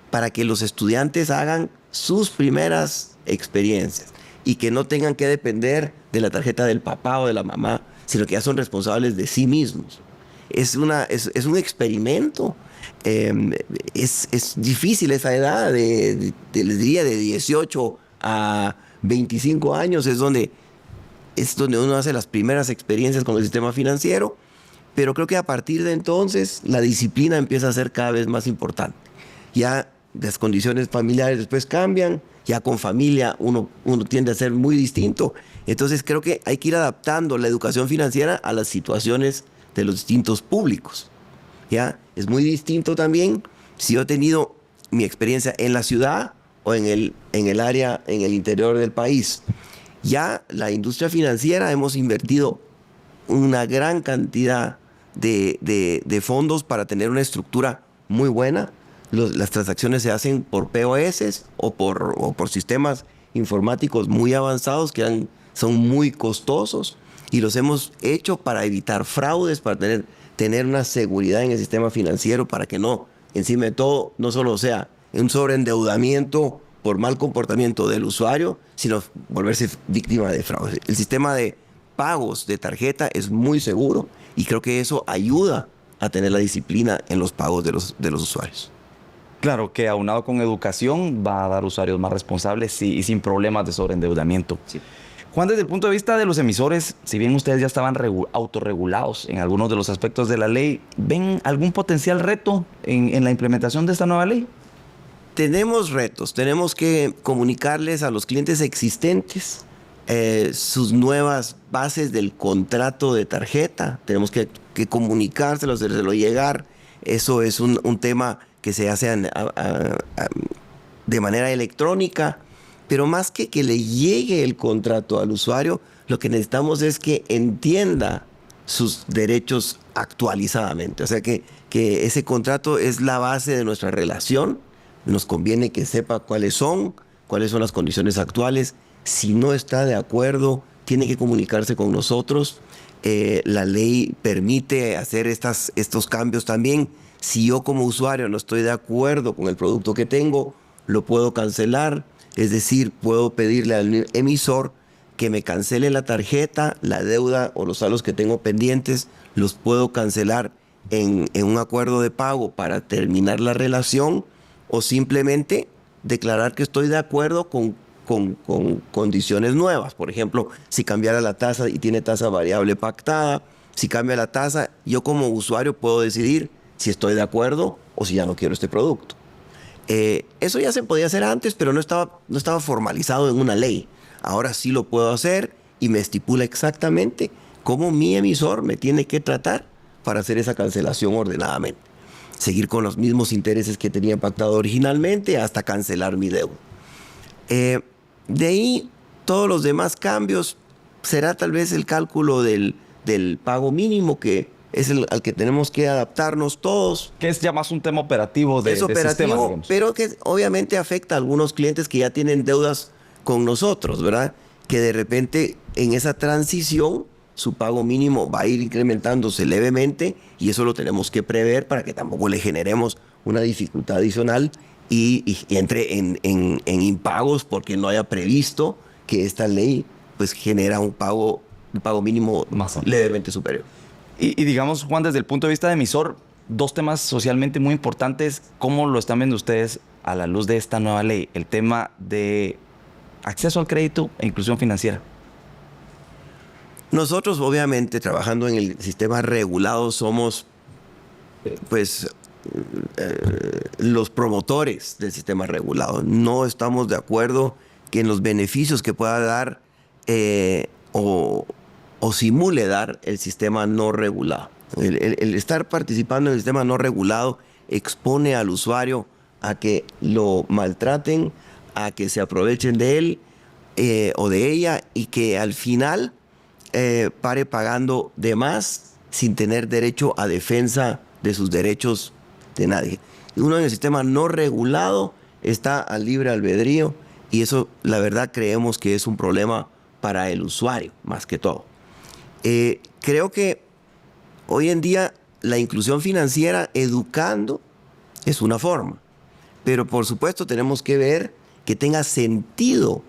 D: para que los estudiantes hagan sus primeras experiencias y que no tengan que depender de la tarjeta del papá o de la mamá, sino que ya son responsables de sí mismos. Es un experimento. Es difícil esa edad, les diría de 18 a 25 años, es donde uno hace las primeras experiencias con el sistema financiero, pero creo que a partir de entonces la disciplina empieza a ser cada vez más importante. Ya las condiciones familiares después cambian, ya con familia uno tiende a ser muy distinto. Entonces creo que hay que ir adaptando la educación financiera a las situaciones de los distintos públicos. ¿Ya? Es muy distinto también si yo he tenido mi experiencia en la ciudad o en el área, en el interior del país. Ya la industria financiera hemos invertido una gran cantidad de fondos para tener una estructura muy buena. Las transacciones se hacen por POS o por sistemas informáticos muy avanzados que son muy costosos, y los hemos hecho para evitar fraudes, para tener una seguridad en el sistema financiero, para que no, encima de todo, no solo sea un sobreendeudamiento por mal comportamiento del usuario, sino volverse víctima de fraude. El sistema de pagos de tarjeta es muy seguro y creo que eso ayuda a tener la disciplina en los pagos de los usuarios.
A: Claro que aunado con educación va a dar usuarios más responsables y sin problemas de sobreendeudamiento.
D: Sí.
A: Juan, desde el punto de vista de los emisores, si bien ustedes ya estaban autorregulados en algunos de los aspectos de la ley, ¿ven algún potencial reto en la implementación de esta nueva ley?
D: Tenemos retos, tenemos que comunicarles a los clientes existentes sus nuevas bases del contrato de tarjeta, tenemos que comunicárselo, hacérselo llegar. Eso es un tema que se hace de manera electrónica, pero más que le llegue el contrato al usuario, lo que necesitamos es que entienda sus derechos actualizadamente. O sea, que ese contrato es la base de nuestra relación. Nos conviene que sepa cuáles son las condiciones actuales. Si no está de acuerdo, tiene que comunicarse con nosotros. La ley permite hacer estos cambios también. Si yo como usuario no estoy de acuerdo con el producto que tengo, lo puedo cancelar. Es decir, puedo pedirle al emisor que me cancele la tarjeta, la deuda o los saldos que tengo pendientes, los puedo cancelar en un acuerdo de pago para terminar la relación, o simplemente declarar que estoy de acuerdo con condiciones nuevas. Por ejemplo, si cambiara la tasa y tiene tasa variable pactada, si cambia la tasa, yo como usuario puedo decidir si estoy de acuerdo o si ya no quiero este producto. Eso ya se podía hacer antes, pero no estaba formalizado en una ley. Ahora sí lo puedo hacer y me estipula exactamente cómo mi emisor me tiene que tratar para hacer esa cancelación ordenadamente. Seguir con los mismos intereses que tenía pactado originalmente hasta cancelar mi deuda. De ahí, todos los demás cambios será tal vez el cálculo del pago mínimo, que es al que tenemos que adaptarnos todos.
A: Que es ya más un tema operativo
D: es operativo,
A: sistema, digamos.
D: Pero que obviamente afecta a algunos clientes que ya tienen deudas con nosotros, ¿verdad? Que de repente en esa transición su pago mínimo va a ir incrementándose levemente, y eso lo tenemos que prever para que tampoco le generemos una dificultad adicional y entre en impagos porque no haya previsto que esta ley pues genera un pago mínimo levemente superior.
A: Y digamos, Juan, desde el punto de vista de emisor, dos temas socialmente muy importantes. ¿Cómo lo están viendo ustedes a la luz de esta nueva ley? El tema de acceso al crédito e inclusión financiera.
D: Nosotros, obviamente, trabajando en el sistema regulado, somos los promotores del sistema regulado. No estamos de acuerdo que en los beneficios que pueda dar o simule dar el sistema no regulado. El estar participando en el sistema no regulado expone al usuario a que lo maltraten, a que se aprovechen de él o de ella, y que al final pare pagando de más sin tener derecho a defensa de sus derechos de nadie. Uno en el sistema no regulado está al libre albedrío y eso, la verdad, creemos que es un problema para el usuario, más que todo. Creo que hoy en día la inclusión financiera educando es una forma, pero por supuesto tenemos que ver que tenga sentido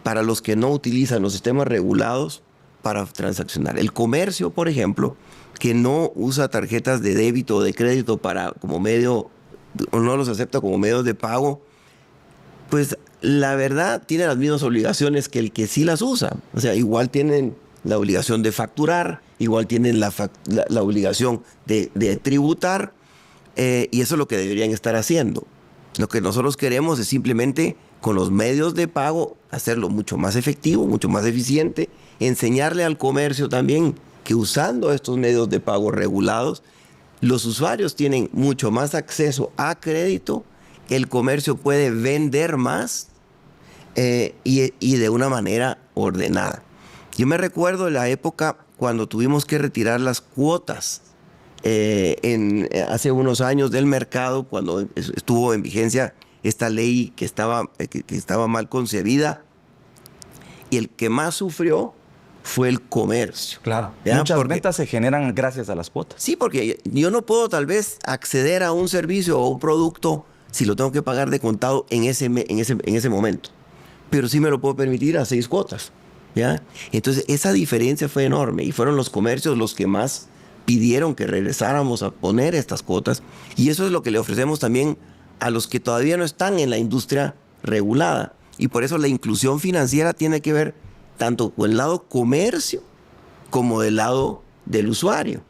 D: para los que no utilizan los sistemas regulados para transaccionar. El comercio, por ejemplo, que no usa tarjetas de débito o de crédito como medio, o no los acepta como medios de pago, pues la verdad tiene las mismas obligaciones que el que sí las usa. O sea, igual tienen la obligación de facturar, igual tienen la obligación de tributar, y eso es lo que deberían estar haciendo. Lo que nosotros queremos es simplemente con los medios de pago hacerlo mucho más efectivo, mucho más eficiente, enseñarle al comercio también que usando estos medios de pago regulados, los usuarios tienen mucho más acceso a crédito, el comercio puede vender más y de una manera ordenada. Yo me recuerdo de la época cuando tuvimos que retirar las cuotas hace unos años del mercado, cuando estuvo en vigencia esta ley que estaba mal concebida, y el que más sufrió fue el comercio.
A: Claro.
D: ¿Ya?
A: Muchas ventas se generan gracias a las cuotas.
D: Sí, porque yo no puedo tal vez acceder a un servicio o un producto si lo tengo que pagar de contado en ese momento. Pero sí me lo puedo permitir a 6 cuotas. ¿Ya? Entonces esa diferencia fue enorme y fueron los comercios los que más pidieron que regresáramos a poner estas cuotas, y eso es lo que le ofrecemos también a los que todavía no están en la industria regulada, y por eso la inclusión financiera tiene que ver tanto con el lado comercio como del lado del usuario.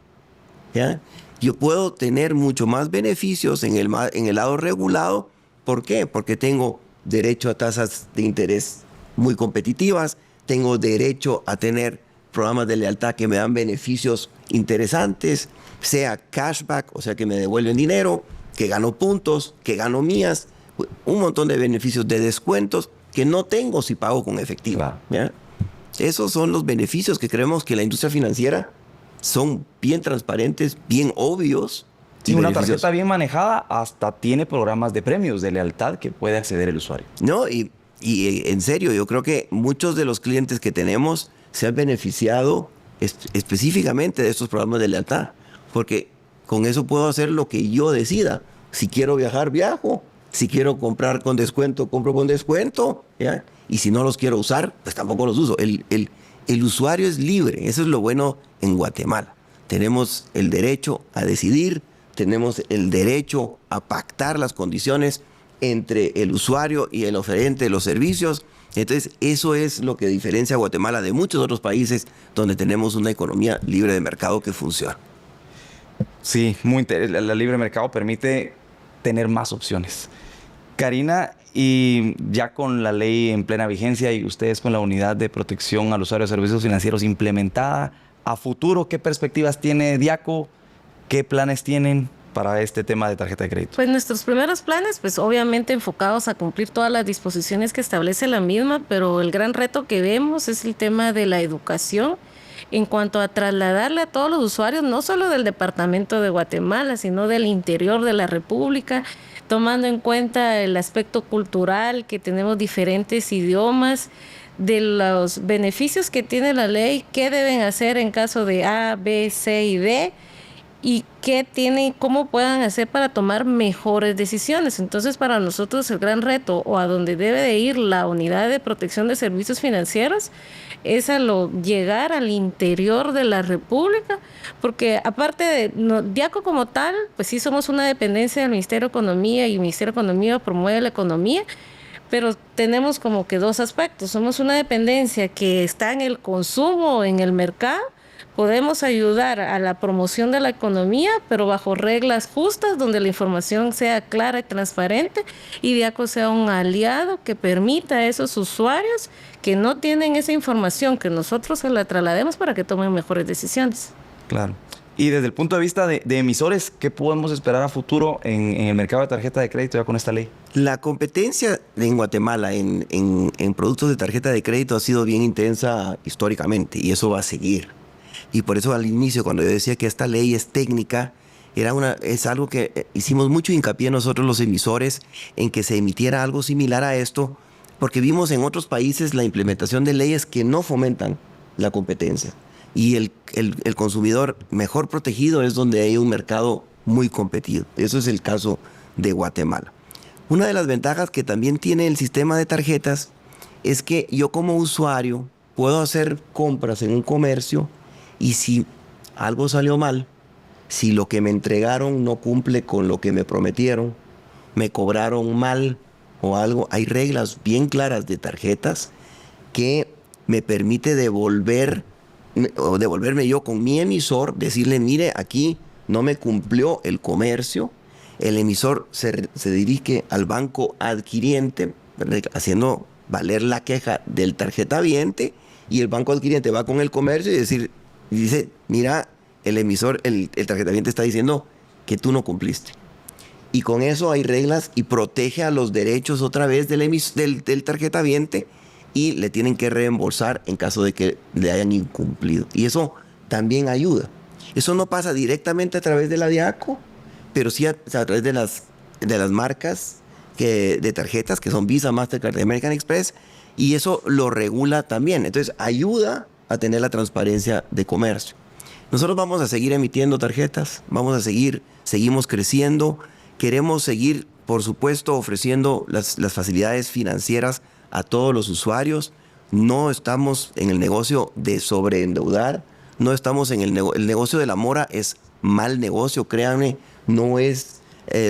D: ¿Ya? Yo puedo tener mucho más beneficios en el lado regulado. ¿Por qué? Porque tengo derecho a tasas de interés muy competitivas, tengo derecho a tener programas de lealtad que me dan beneficios interesantes, sea cashback, o sea que me devuelven dinero, que gano puntos, que gano millas, un montón de beneficios de descuentos que no tengo si pago con efectivo.
A: Claro.
D: ¿Ya? Esos son los beneficios que creemos que la industria financiera son bien transparentes, bien obvios.
A: Y una tarjeta bien manejada hasta tiene programas de premios de lealtad que puede acceder el usuario.
D: No, y en serio, yo creo que muchos de los clientes que tenemos se han beneficiado específicamente de estos programas de lealtad, porque con eso puedo hacer lo que yo decida. Si quiero viajar, viajo. Si quiero comprar con descuento, compro con descuento. ¿Ya? Y si no los quiero usar, pues tampoco los uso. El usuario es libre. Eso es lo bueno en Guatemala. Tenemos el derecho a decidir, tenemos el derecho a pactar las condiciones entre el usuario y el oferente de los servicios. Entonces, eso es lo que diferencia a Guatemala de muchos otros países donde tenemos una economía libre de mercado que funciona.
A: Sí, el libre mercado permite tener más opciones. Karina, y ya con la ley en plena vigencia y ustedes con la unidad de protección al usuario de servicios financieros implementada, a futuro, ¿qué perspectivas tiene Diaco? ¿Qué planes tienen para este tema de tarjeta de crédito?
C: Pues nuestros primeros planes, pues obviamente enfocados a cumplir todas las disposiciones que establece la misma, pero el gran reto que vemos es el tema de la educación en cuanto a trasladarle a todos los usuarios, no solo del departamento de Guatemala, sino del interior de la República, tomando en cuenta el aspecto cultural, que tenemos diferentes idiomas, de los beneficios que tiene la ley, qué deben hacer en caso de A, B, C y D, y cómo puedan hacer para tomar mejores decisiones. Entonces, para nosotros el gran reto, o a donde debe de ir la unidad de protección de servicios financieros, es llegar al interior de la República, porque aparte de Diaco como tal, pues sí somos una dependencia del Ministerio de Economía, y el Ministerio de Economía promueve la economía, pero tenemos como que 2 aspectos. Somos una dependencia que está en el consumo, en el mercado. Podemos ayudar a la promoción de la economía, pero bajo reglas justas, donde la información sea clara y transparente, y Diaco sea un aliado que permita a esos usuarios que no tienen esa información, que nosotros se la traslademos para que tomen mejores decisiones.
A: Claro. Y desde el punto de vista de emisores, ¿qué podemos esperar a futuro en el mercado de tarjeta de crédito ya con esta ley?
D: La competencia en Guatemala en productos de tarjeta de crédito ha sido bien intensa históricamente y eso va a seguir. Y por eso al inicio, cuando yo decía que esta ley es técnica, es algo que hicimos mucho hincapié nosotros los emisores en que se emitiera algo similar a esto, porque vimos en otros países la implementación de leyes que no fomentan la competencia. Y el consumidor mejor protegido es donde hay un mercado muy competido. Eso es el caso de Guatemala. Una de las ventajas que también tiene el sistema de tarjetas es que yo como usuario puedo hacer compras en un comercio y si algo salió mal, si lo que me entregaron no cumple con lo que me prometieron, me cobraron mal o algo, hay reglas bien claras de tarjetas que me permite devolverme yo con mi emisor, decirle, mire, aquí no me cumplió el comercio. El emisor se dirige al banco adquiriente, haciendo valer la queja del tarjetaviente, y el banco adquiriente va con el comercio y dice, mira, el emisor, el tarjetaviente está diciendo que tú no cumpliste. Y con eso hay reglas y protege a los derechos otra vez del tarjetaviente, y le tienen que reembolsar en caso de que le hayan incumplido. Y eso también ayuda. Eso no pasa directamente a través de la DIACO, pero sí a través de las marcas de tarjetas que son Visa, Mastercard y American Express, y eso lo regula también. Entonces ayuda a tener la transparencia de comercio. Nosotros vamos a seguir emitiendo tarjetas, seguimos creciendo, queremos seguir, por supuesto, ofreciendo las facilidades financieras a todos los usuarios. No estamos en el negocio de sobreendeudar, no estamos en el negocio de la mora, es mal negocio, créanme, no es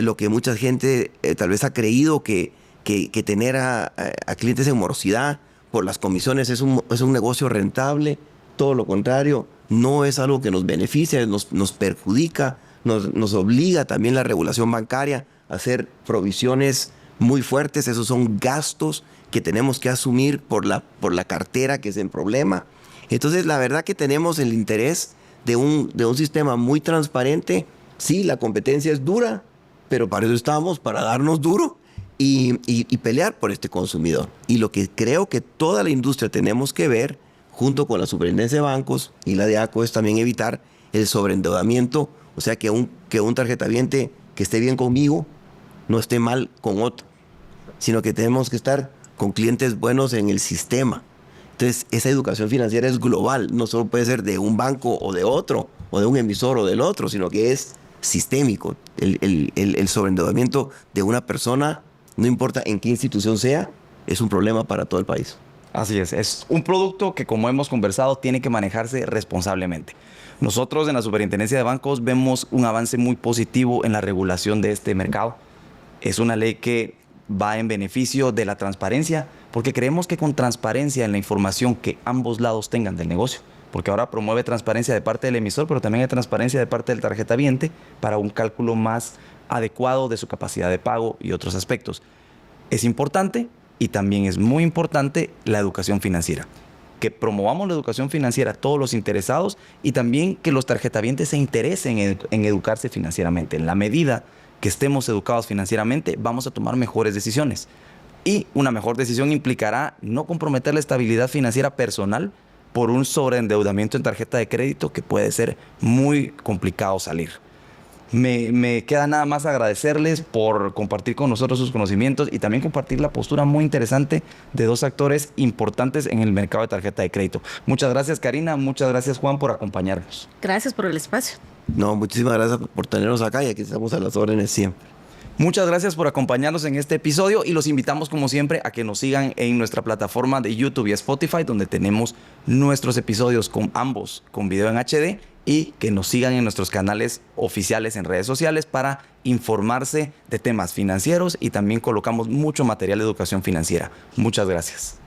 D: lo que mucha gente tal vez ha creído que tener a clientes en morosidad por las comisiones es un negocio rentable. Todo lo contrario, no es algo que nos beneficia, nos perjudica, nos obliga también la regulación bancaria a hacer provisiones muy fuertes. Esos son gastos que tenemos que asumir por la cartera que es el problema. Entonces, la verdad que tenemos el interés de un sistema muy transparente. Sí, la competencia es dura, pero para eso estamos, para darnos duro y pelear por este consumidor. Y lo que creo que toda la industria tenemos que ver, junto con la Superintendencia de Bancos y la DIACO, es también evitar el sobreendeudamiento. O sea, que un tarjetaviente que esté bien conmigo no esté mal con otro, sino que tenemos que estar con clientes buenos en el sistema. Entonces, esa educación financiera es global, no solo puede ser de un banco o de otro, o de un emisor o del otro, sino que es sistémico. El sobreendeudamiento de una persona, no importa en qué institución sea, es un problema para todo el país.
A: Así es un producto que, como hemos conversado, tiene que manejarse responsablemente. Nosotros en la Superintendencia de Bancos vemos un avance muy positivo en la regulación de este mercado. Es una ley que va en beneficio de la transparencia, porque creemos que con transparencia en la información que ambos lados tengan del negocio, porque ahora promueve transparencia de parte del emisor, pero también hay transparencia de parte del tarjetaviente para un cálculo más adecuado de su capacidad de pago y otros aspectos. Es importante, y también es muy importante, la educación financiera. Que promovamos la educación financiera a todos los interesados, y también que los tarjetavientes se interesen en educarse financieramente. En la medida que estemos educados financieramente, vamos a tomar mejores decisiones. Y una mejor decisión implicará no comprometer la estabilidad financiera personal por un sobreendeudamiento en tarjeta de crédito que puede ser muy complicado salir. Me queda nada más agradecerles por compartir con nosotros sus conocimientos y también compartir la postura muy interesante de dos actores importantes en el mercado de tarjeta de crédito. Muchas gracias, Karina. Muchas gracias, Juan, por acompañarnos.
C: Gracias por el espacio.
D: No, muchísimas gracias por tenernos acá, y aquí estamos a las órdenes siempre.
A: Muchas gracias por acompañarnos en este episodio, y los invitamos, como siempre, a que nos sigan en nuestra plataforma de YouTube y Spotify, donde tenemos nuestros episodios con ambos con video en HD, y que nos sigan en nuestros canales oficiales en redes sociales para informarse de temas financieros, y también colocamos mucho material de educación financiera. Muchas gracias.